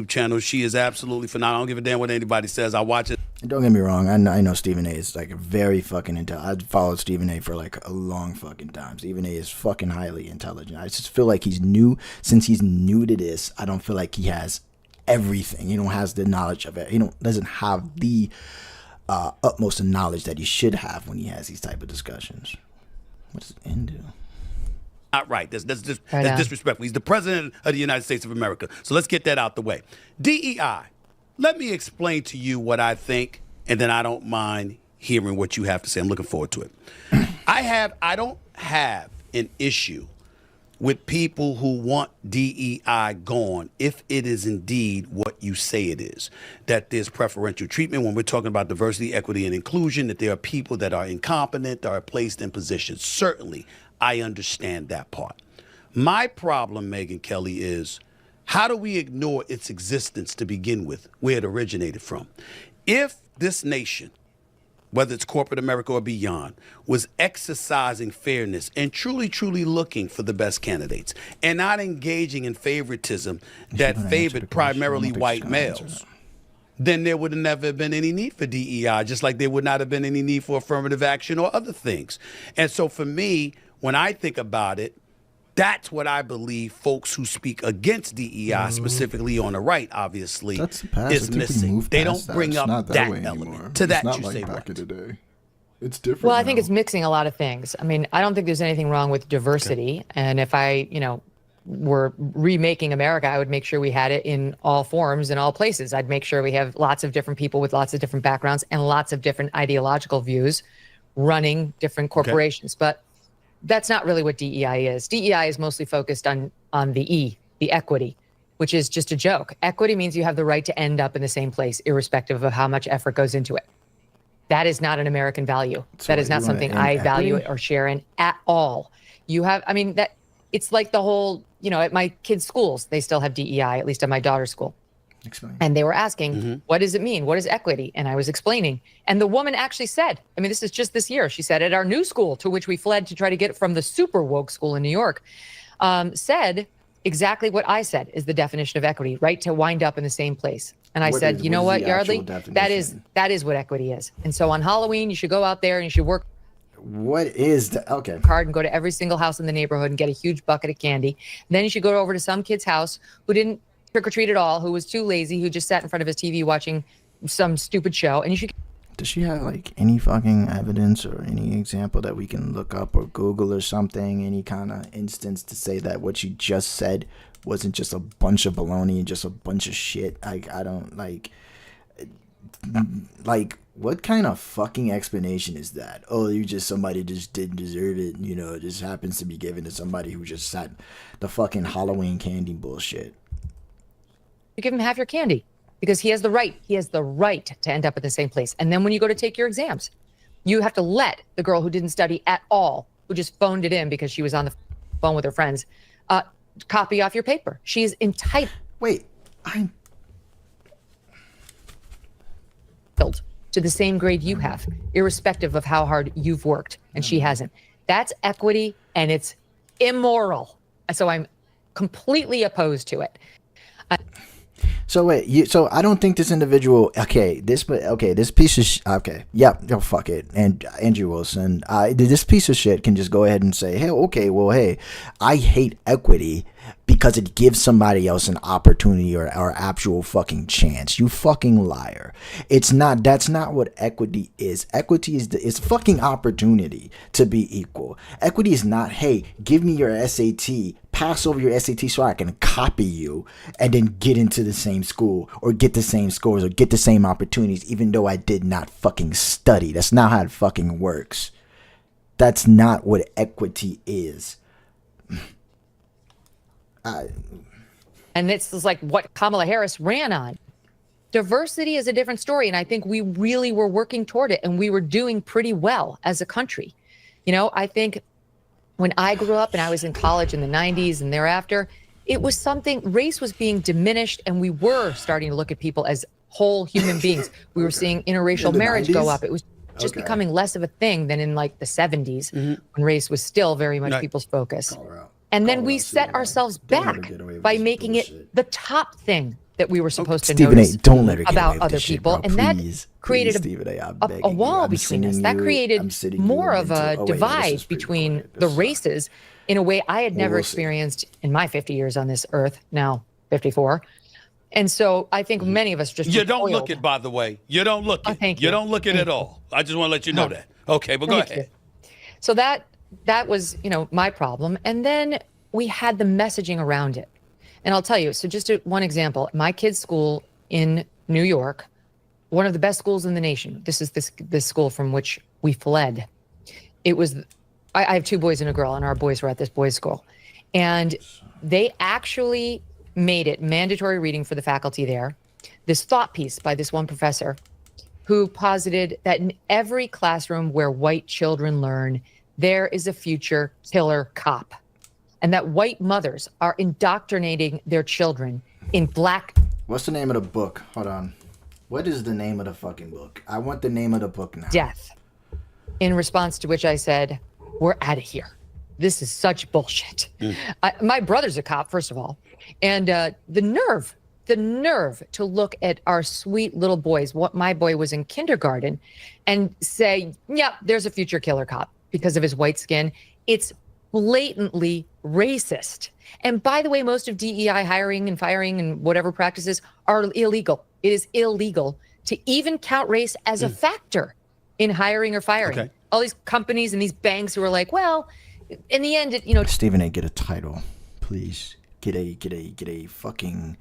channel. She is absolutely phenomenal. I don't give a damn what anybody says. I watch it. Don't get me wrong. I know Stephen A is like very fucking intelligent. I've followed Stephen A for like a long fucking time. Stephen A is fucking highly intelligent. I just feel like he's new. Since he's new to this, I don't feel like he has everything. He don't has the knowledge of it. He doesn't have the utmost knowledge that he should have when he has these type of discussions. What does N do? Not right. That's disrespectful. He's the president of the United States of America. So let's get that out the way. DEI. Let me explain to you what I think, and then I don't mind hearing what you have to say. I'm looking forward to it. I don't have an issue with people who want DEI gone if it is indeed what you say it is, that there's preferential treatment when we're talking about diversity, equity, and inclusion, that there are people that are incompetent, that are placed in positions. Certainly, I understand that part. My problem, Megyn Kelly, is how do we ignore its existence to begin with, where it originated from? If this nation, whether it's corporate America or beyond, was exercising fairness and truly, truly looking for the best candidates and not engaging in favoritism that favored primarily white males, then there would have never been any need for DEI, just like there would not have been any need for affirmative action or other things. And so for me, when I think about it, that's what I believe folks who speak against DEI, specifically on the right, obviously, is missing. They don't bring up that element. To that, you say what? It's different. Well, I think it's mixing a lot of things. I mean, I don't think there's anything wrong with diversity. Okay. And if I, were remaking America, I would make sure we had it in all forms, in all places. I'd make sure we have lots of different people with lots of different backgrounds and lots of different ideological views running different corporations. Okay. But that's not really what DEI is. DEI is mostly focused on the E, the equity, which is just a joke. Equity means you have the right to end up in the same place, irrespective of how much effort goes into it. That is not an American value. So that is not something I value or share in at all. You have, I mean, that it's like the whole at my kids' schools, they still have DEI, at least at my daughter's school. Explain. And they were asking, what does it mean? What is equity? And I was explaining. And the woman actually said, I mean, this is just this year. She said at our new school, to which we fled to try to get from the super woke school in New York, said exactly what I said is the definition of equity, right? To wind up in the same place. And I said, you know what, Yardley, that is what equity is. And so on Halloween, you should go out there and you should work What is the okay? hard and go to every single house in the neighborhood and get a huge bucket of candy. And then you should go over to some kid's house who didn't trick or treat at all, who was too lazy, who just sat in front of his TV watching some stupid show. And you should. Does she have like any fucking evidence or any example that we can look up or Google or something? Any kind of instance to say that what she just said wasn't just a bunch of baloney and just a bunch of shit? Like, I don't like. Like, what kind of fucking explanation is that? Oh, somebody just didn't deserve it. It just happens to be given to somebody who just sat the fucking Halloween candy bullshit. You give him half your candy because he has the right. He has the right to end up in the same place. And then when you go to take your exams, you have to let the girl who didn't study at all, who just phoned it in because she was on the phone with her friends, copy off your paper. She is entitled. Wait, to the same grade you have, irrespective of how hard you've worked, and she hasn't. That's equity, and it's immoral. So I'm completely opposed to it. So wait, so I don't think this individual. This piece of fuck it, and Andrew Wilson. This piece of shit can just go ahead and say, hey, I hate equity because it gives somebody else an opportunity or actual fucking chance. You fucking liar. That's not what equity is. Equity is fucking opportunity to be equal. Equity is not, hey, give me your SAT, pass over your SAT so I can copy you and then get into the same school or get the same scores or get the same opportunities even though I did not fucking study. That's not how it fucking works. That's not what equity is. And this is like what Kamala Harris ran on. Diversity is a different story. And I think we really were working toward it and we were doing pretty well as a country. I think when I grew up and I was in college in the 90s and thereafter, it was something, race was being diminished and we were starting to look at people as whole human beings. We were seeing interracial marriage 90s? go up. It was just becoming less of a thing than in like the 70s when race was still very much people's focus. And then we set ourselves back by making it the top thing that we were supposed to notice don't let her get about away with other this shit, people. bro. And that Please, created Stephen A., a wall between us. That created more of a divide between the races in a way I had never experienced in my 50 years on this earth, now 54. And so I think many of us just You don't look it, by the way. You don't look it. Thank you you. don't look it at all. I just want to let you know that. Okay, but go Thank ahead. you. So that was, my problem. And then we had the messaging around it. And I'll tell you, so just one example, my kid's school in New York, one of the best schools in the nation. This is this school from which we fled. It was, I have two boys and a girl, and our boys were at this boys' school. And they actually made it mandatory reading for the faculty there. This thought piece by this one professor who posited that in every classroom where white children learn, there is a future killer cop. And that white mothers are indoctrinating their children in black. What's the name of the book? Hold on. What is the name of the fucking book? I want the name of the book now. Death. In response to which I said, we're out of here. This is such bullshit. My brother's a cop, first of all. And the nerve to look at our sweet little boys, what my boy was in kindergarten, and say, yeah, there's a future killer cop because of his white skin. It's blatantly racist. And by the way, most of DEI hiring and firing and whatever practices are illegal. It is illegal to even count race as a factor in hiring or firing. Okay. All these companies and these banks who are like, well, in the end, Stephen A., get a title, please. Get a fucking,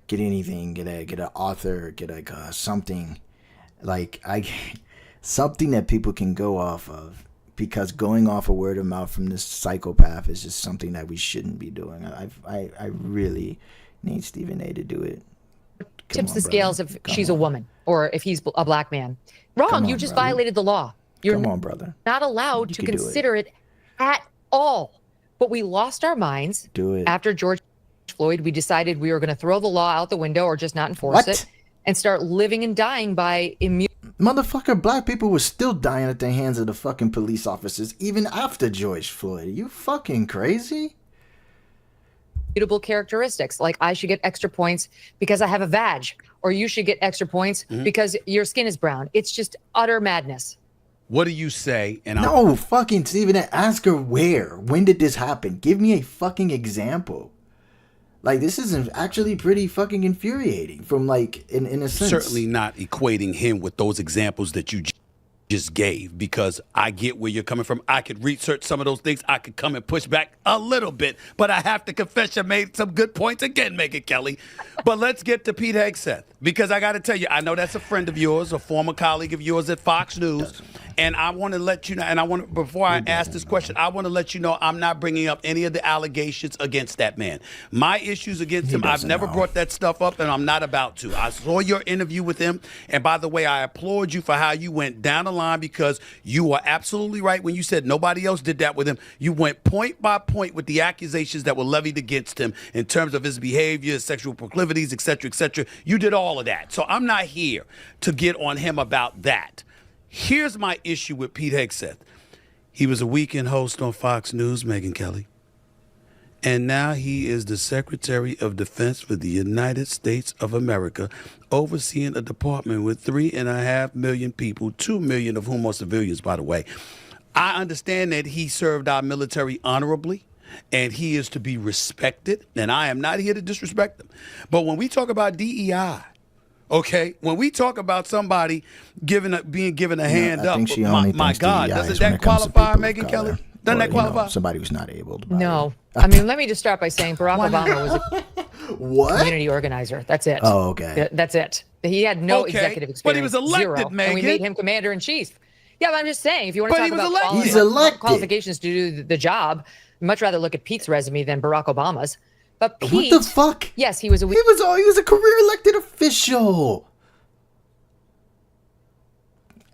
get anything. Get an author. Get like something, something that people can go off of. Because going off a word of mouth from this psychopath is just something that we shouldn't be doing. I really need Stephen A. to do it. Tips the scales if she's a woman or if he's a black man. Wrong. You just violated the law. You're Come on, brother. not allowed to can do consider it at all. But we lost our minds. Do it. After George Floyd. We decided we were going to throw the law out the window or just not enforce it and start living and dying by Motherfucker, black people were still dying at the hands of the fucking police officers even after George Floyd. Are you fucking crazy? immutable characteristics. Like I should get extra points because I have a vag, or you should get extra points because your skin is brown. It's just utter madness. What do you say? And no, fucking Stephen, ask her where. When did this happen? Give me a fucking example. Like, this is actually pretty fucking infuriating from, like, in a sense. Certainly not equating him with those examples that you just gave, because I get where you're coming from. I could research some of those things. I could come and push back a little bit, but I have to confess you made some good points again, Megyn Kelly. But let's get to Pete Hegseth, because I got to tell you, I know that's a friend of yours, a former colleague of yours at Fox News. And I want to let you know, and I want to, before I ask this question, I want to let you know I'm not bringing up any of the allegations against that man. My issues against him, I've never brought that stuff up, and I'm not about to. I saw your interview with him, and by the way, I applaud you for how you went down the line, because you were absolutely right when you said nobody else did that with him. You went point by point with the accusations that were levied against him in terms of his behavior, his sexual proclivities, et cetera, et cetera. You did all of that. So I'm not here to get on him about that. Here's my issue with Pete Hegseth. He was a weekend host on Fox News, Megyn Kelly. And now he is the Secretary of Defense for the United States of America, overseeing a department with 3.5 million people, 2 million of whom are civilians, by the way. I understand that he served our military honorably, and he is to be respected, and I am not here to disrespect him. But when we talk about DEI, okay, when we talk about somebody being given a hand up, my God, doesn't that qualify, Megyn Kelly? Doesn't that qualify? Somebody who's not able to buy No. I mean, let me just start by saying Barack Obama was a community organizer. That's it. Oh, okay. That's it. He had no executive experience. But he was elected, zero, Megyn. and we made him commander-in-chief. Yeah, but I'm just saying, if you want to talk about qualifications to do the job, I'd much rather look at Pete's resume than Barack Obama's. But Pete, what the fuck? Yes, he was he was a career elected official.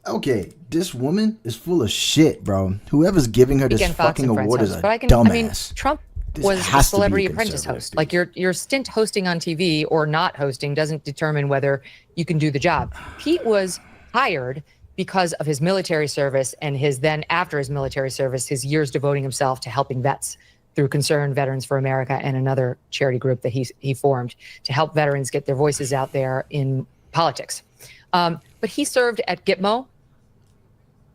Okay, this woman is full of shit, bro. Whoever's giving her this fucking award is a dumbass. I mean, Trump was a Celebrity Apprentice host. Like your stint hosting on TV or not hosting doesn't determine whether you can do the job. Pete was hired because of his military service and after his military service, his years devoting himself to helping vets through Concerned Veterans for America and another charity group that he formed to help veterans get their voices out there in politics. But he served at Gitmo.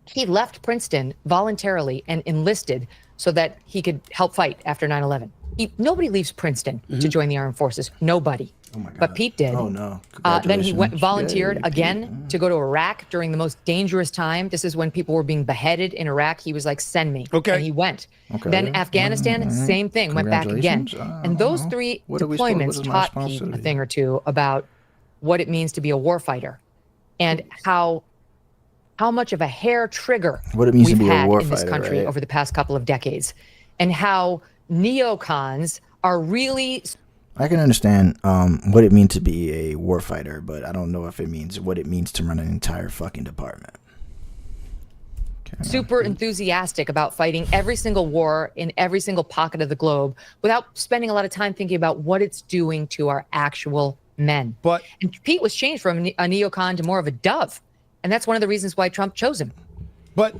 He left Princeton voluntarily and enlisted so that he could help fight after 9/11. Nobody leaves Princeton to join the armed forces. Nobody. Oh my God. But Pete did. Oh no. Then he volunteered again to go to Iraq during the most dangerous time. This is when people were being beheaded in Iraq. He was like, send me. Okay. And he went. Okay. Then Afghanistan, same thing, went back again. And those three deployments taught Pete a thing or two about what it means to be a warfighter and how much of a hair trigger we've had in this country over the past couple of decades, and how neocons are really... I can understand what it means to be a warfighter, but I don't know if it means what it means to run an entire fucking department. Super enthusiastic about fighting every single war in every single pocket of the globe without spending a lot of time thinking about what it's doing to our actual men. And Pete was changed from a neocon to more of a dove. And that's one of the reasons why Trump chose him. But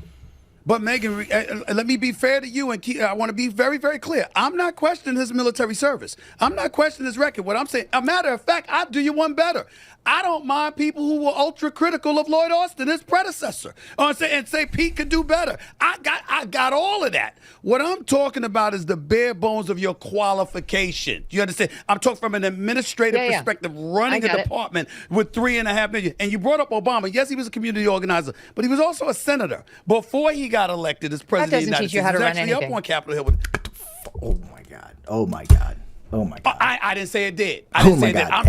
Megyn, let me be fair to you, and I want to be very, very clear. I'm not questioning his military service. I'm not questioning his record. What I'm saying, a matter of fact, I'll do you one better. I don't mind people who were ultra critical of Lloyd Austin, his predecessor, and say Pete could do better. I got all of that. What I'm talking about is the bare bones of your qualification. You understand? I'm talking from an administrative perspective, running a department with 3.5 million. And you brought up Obama. Yes, he was a community organizer, but he was also a senator before he got elected as president of the United States. That doesn't teach you how to run anything. Up on Capitol Hill. Oh my God. Oh my God. Oh my God! I didn't say it did. I didn't say that.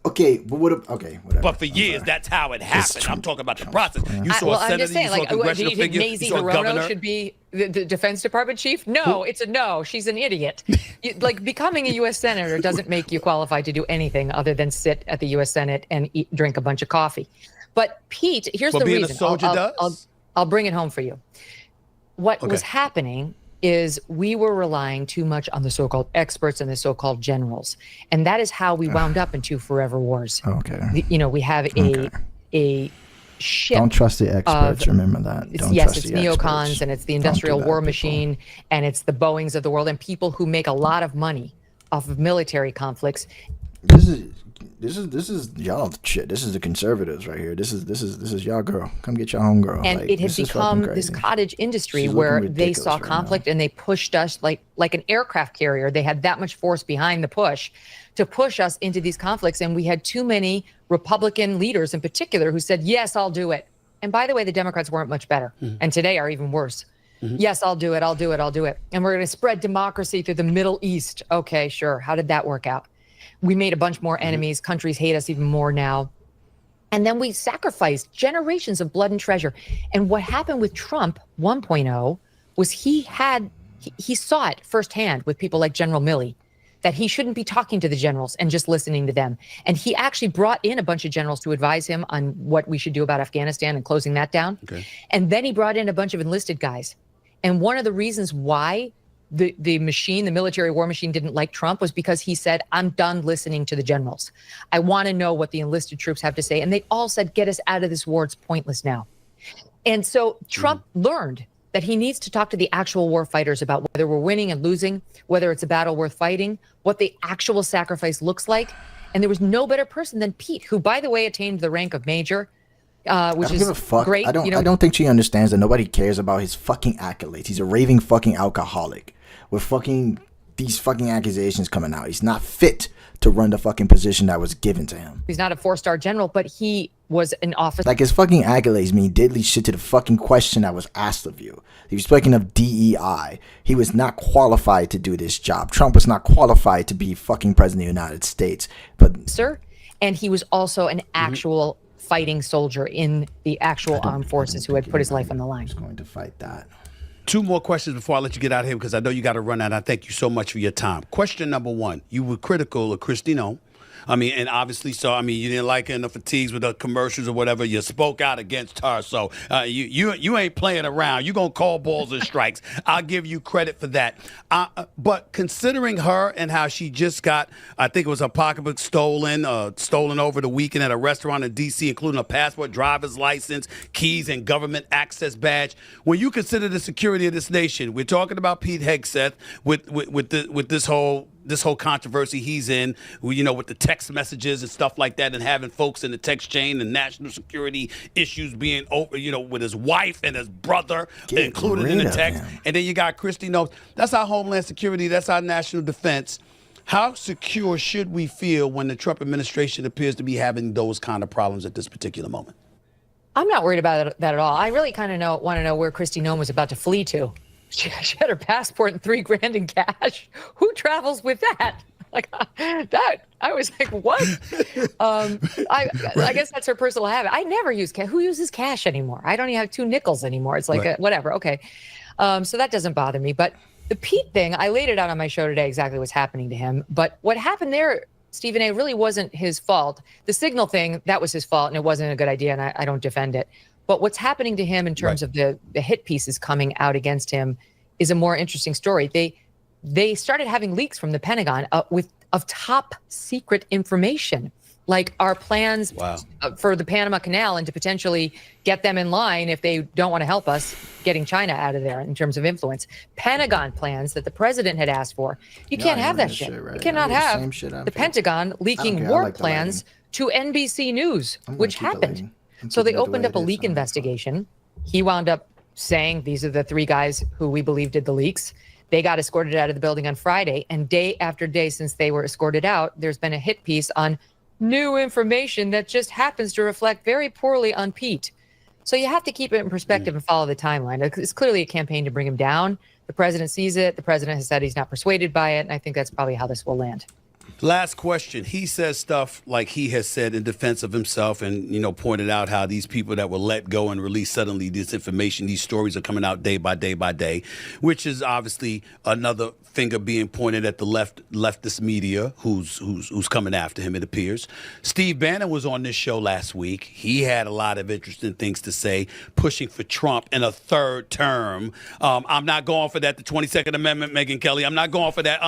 Okay, but whatever. But for years, that's how it happened. I'm talking about the process. You saw a senator, I'm just saying, you saw a congressional figure, Maisie you saw a governor. should be the Defense Department chief? No, it's a no. She's an idiot. Becoming a U.S. senator doesn't make you qualified to do anything other than sit at the U.S. Senate and drink a bunch of coffee. But Pete, here's the reason. Being a soldier does. I'll bring it home for you. What was happening is we were relying too much on the so-called experts and the so-called generals. And that is how we wound up in two forever wars. Okay. We have a ship. Don't trust the experts. Remember that. Don't yes, trust it's the neocons experts. and it's the industrial that, war people. machine and it's the Boeings of the world and people who make a lot of money off of military conflicts. This is y'all shit. This is the conservatives right here. This is y'all girl. Come get your home girl. And like, it had this is fucking become this crazy. cottage industry She's where looking they saw ridiculous right conflict now. and they pushed us like an aircraft carrier. They had that much force behind the push to push us into these conflicts. And we had too many Republican leaders in particular who said, yes, I'll do it. And by the way, the Democrats weren't much better. And today are even worse. Yes, I'll do it. I'll do it. I'll do it. And we're going to spread democracy through the Middle East. Okay, sure. How did that work out? We made a bunch more enemies. Countries hate us even more now. And then we sacrificed generations of blood and treasure. And what happened with Trump 1.0 was he saw it firsthand with people like General Milley, that he shouldn't be talking to the generals and just listening to them. And he actually brought in a bunch of generals to advise him on what we should do about Afghanistan and closing that down. Okay. And then he brought in a bunch of enlisted guys. And one of the reasons why the military war machine didn't like Trump was because he said, I'm done listening to the generals. I want to know what the enlisted troops have to say. And they all said, get us out of this war. It's pointless now. And so Trump learned that he needs to talk to the actual war fighters about whether we're winning and losing, whether it's a battle worth fighting, what the actual sacrifice looks like. And there was no better person than Pete, who, by the way, attained the rank of major. Which is give a fuck. great. I don't think she understands that nobody cares about his fucking accolades. He's a raving fucking alcoholic with fucking these fucking accusations coming out. He's not fit to run the fucking position that was given to him. He's not a 4-star general, but he was an officer. Like, his fucking accolades mean diddly shit to the fucking question that was asked of you. He was speaking of DEI. He was not qualified to do this job. Trump was not qualified to be fucking president of the United States. But and he was also an actual fighting soldier in the actual armed forces who had put his life on the line. He's going to fight that. Two more questions before I let you get out of here because I know you got to run out. I thank you so much for your time. Question number one, you were critical of Kristi Noem. And obviously, you didn't like her in the fatigues with the commercials or whatever. You spoke out against her. So you ain't playing around. You're going to call balls and strikes. I'll give you credit for that. But considering her and how she just got, I think it was her pocketbook stolen over the weekend at a restaurant in D.C., including a passport, driver's license, keys, and government access badge. When you consider the security of this nation, we're talking about Pete Hegseth with this whole controversy he's in, with the text messages and stuff like that, and having folks in the text chain and national security issues being over, with his wife and his brother included in the text. And then you got Kristi Noem. That's our homeland security. That's our national defense. How secure should we feel when the Trump administration appears to be having those kind of problems at this particular moment? I'm not worried about that at all. I really kind of want to know where Kristi Noem was about to flee to. She had her passport and $3,000 in cash. Who travels with that? Like that? I was like, what? I guess that's her personal habit. I never use cash. Who uses cash anymore? I don't even have 2 nickels anymore. It's like whatever. Okay, so that doesn't bother me. But the Pete thing, I laid it out on my show today exactly what's happening to him. But what happened there, Stephen A., really wasn't his fault. The signal thing, that was his fault, and it wasn't a good idea, and I don't defend it. But what's happening to him in terms of the hit pieces coming out against him is a more interesting story. They started having leaks from the Pentagon of top secret information, like our plans for the Panama Canal and to potentially get them in line if they don't want to help us getting China out of there in terms of influence. Pentagon plans that the president had asked for. You can't have that shit. Right? You cannot have the Pentagon leaking war plans to NBC News, which happened. So they opened up a leak investigation. He wound up saying these are the 3 guys who we believe did the leaks. They got escorted out of the building on Friday. And day after day since they were escorted out, there's been a hit piece on new information that just happens to reflect very poorly on Pete. So you have to keep it in perspective and follow the timeline. It's clearly a campaign to bring him down. The president sees it. The president has said he's not persuaded by it. And I think that's probably how this will land. Last question. He says stuff like he has said in defense of himself and, pointed out how these people that were let go and released suddenly this information, these stories are coming out day by day by day, which is obviously another finger being pointed at the leftist media who's coming after him, it appears. Steve Bannon was on this show last week. He had a lot of interesting things to say, pushing for Trump in a third term. I'm not going for that, the 22nd Amendment, Megyn Kelly. I'm not going for that.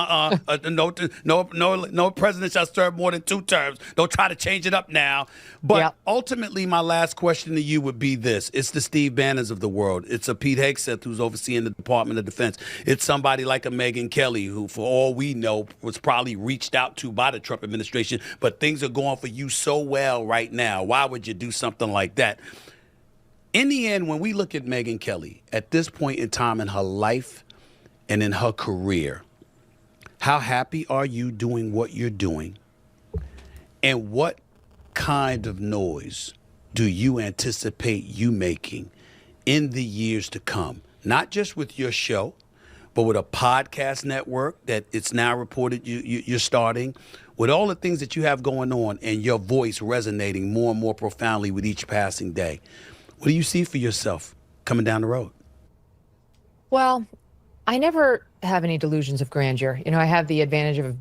No president shall serve more than 2 terms. Don't try to change it up now. But ultimately, my last question to you would be this. It's the Steve Bannons of the world. It's a Pete Hegseth who's overseeing the Department of Defense. It's somebody like a Megyn Kelly who, for all we know, was probably reached out to by the Trump administration. But things are going for you so well right now. Why would you do something like that? In the end, when we look at Megyn Kelly, at this point in time in her life and in her career, how happy are you doing what you're doing? And what kind of noise do you anticipate you making in the years to come? Not just with your show, but with a podcast network that it's now reported you're starting, with all the things that you have going on and your voice resonating more and more profoundly with each passing day. What do you see for yourself coming down the road? Well, I never have any delusions of grandeur. I have the advantage of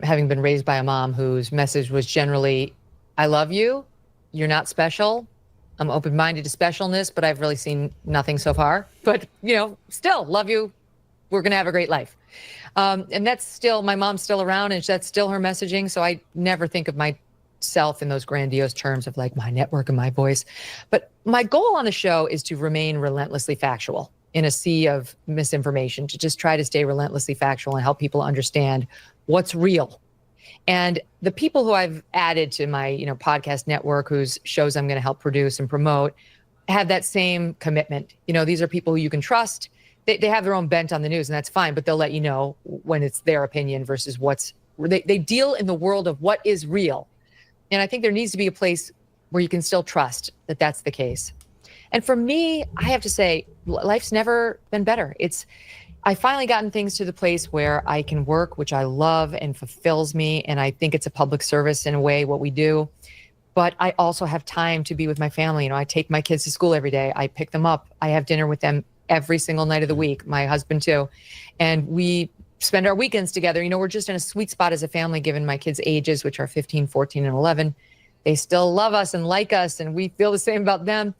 having been raised by a mom whose message was generally, I love you, you're not special. I'm open-minded to specialness, but I've really seen nothing so far. But, still love you. We're going to have a great life. And that's still, my mom's still around and that's still her messaging. So I never think of myself in those grandiose terms of like my network and my voice. But my goal on the show is to remain relentlessly factual in a sea of misinformation, to just try to stay relentlessly factual and help people understand what's real. And the people who I've added to my, podcast network, whose shows I'm going to help produce and promote, have that same commitment. These are people who you can trust. They have their own bent on the news, and that's fine, but they'll let you know when it's their opinion versus they deal in the world of what is real. And I think there needs to be a place where you can still trust that that's the case. And for me, I have to say, life's never been better. I finally gotten things to the place where I can work, which I love and fulfills me. And I think it's a public service in a way, what we do. But I also have time to be with my family. I take my kids to school every day. I pick them up. I have dinner with them every single night of the week, my husband too. And we spend our weekends together. We're just in a sweet spot as a family, given my kids' ages, which are 15, 14, and 11. They still love us and like us, and we feel the same about them.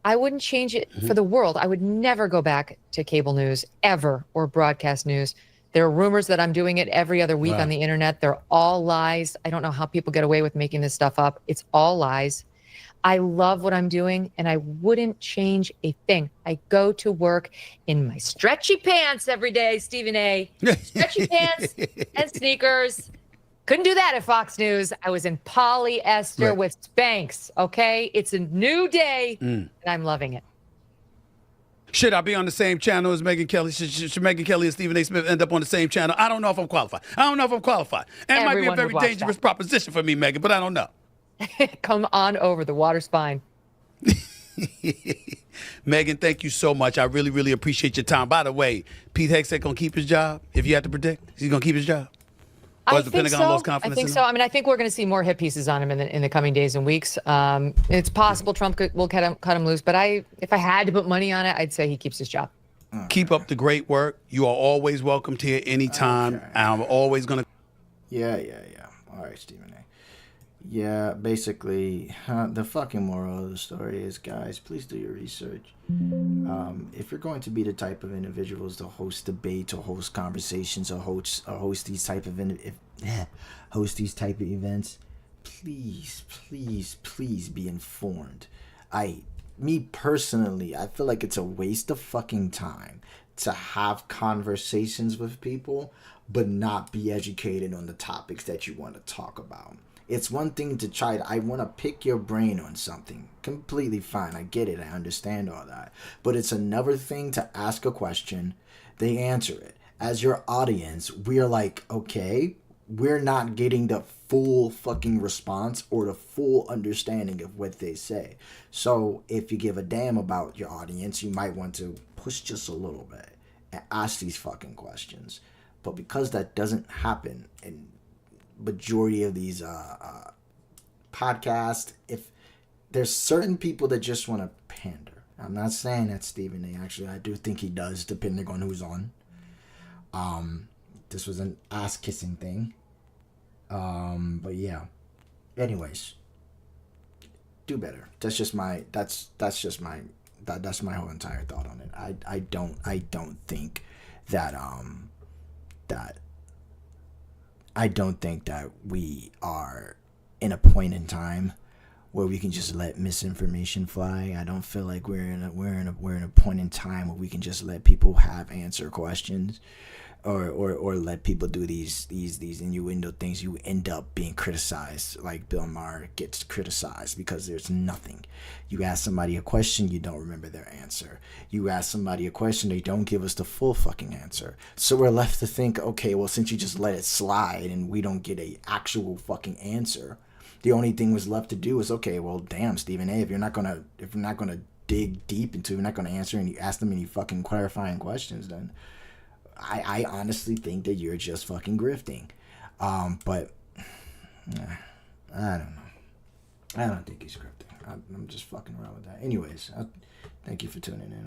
I wouldn't change it for the world. I would never go back to cable news ever or broadcast news. There are rumors that I'm doing it every other week on the internet. They're all lies. I don't know how people get away with making this stuff up. It's all lies. I love what I'm doing, and I wouldn't change a thing. I go to work in my stretchy pants every day, Stephen A. Stretchy pants and sneakers. Couldn't do that at Fox News. I was in polyester with Spanx, okay? It's a new day, and I'm loving it. Should I be on the same channel as Megyn Kelly? Should Megyn Kelly and Stephen A. Smith end up on the same channel? I don't know if I'm qualified. And it might be a very dangerous proposition for me, Megyn, but I don't know. Come on over. The water's fine. Megyn, thank you so much. I really, really appreciate your time. By the way, Pete Hegseth going to keep his job? If you had to predict, he's going to keep his job? I think so. I think we're going to see more hit pieces on him in the coming days and weeks. It's possible Trump will cut him loose, but if I had to put money on it, I'd say he keeps his job. Keep up the great work. You are always welcomed here anytime. Okay. I'm always going to. Yeah. All right, Stephen A. Yeah, basically, the fucking moral of the story is, guys, please do your research. If you're going to be the type of individuals to host debates or host conversations or host these type of events, please be informed. Me personally, I feel like it's a waste of fucking time to have conversations with people but not be educated on the topics that you want to talk about. It's one thing to I want to pick your brain on something. Completely fine. I get it. I understand all that. But it's another thing to ask a question. They answer it. As your audience, we're like, okay, we're not getting the full fucking response or the full understanding of what they say. So if you give a damn about your audience, you might want to push just a little bit and ask these fucking questions. But because that doesn't happen, and majority of these podcasts, if there's certain people that just want to pander. I'm not saying that Stephen A. Actually, I do think he does, depending on who's on. This was an ass kissing thing. But yeah. Anyways, do better. That's my whole entire thought on it. I don't think that I don't think that we are in a point in time where we can just let misinformation fly. I don't feel like we're in a point in time where we can just let people answer questions, or let people do these innuendo things. You end up being criticized, like Bill Maher gets criticized because there's nothing. You ask somebody a question, you don't remember their answer. You ask somebody a question, they don't give us the full fucking answer. So we're left to think, okay, well, since you just let it slide and we don't get a actual fucking answer, the only thing was left to do is, okay, well, damn, Stephen A., if you're not gonna dig deep into, you're not gonna answer and you ask them any fucking clarifying questions, then I honestly think that you're just fucking grifting. But I don't know. I don't think he's grifting. I'm just fucking around with that. Anyways, thank you for tuning in.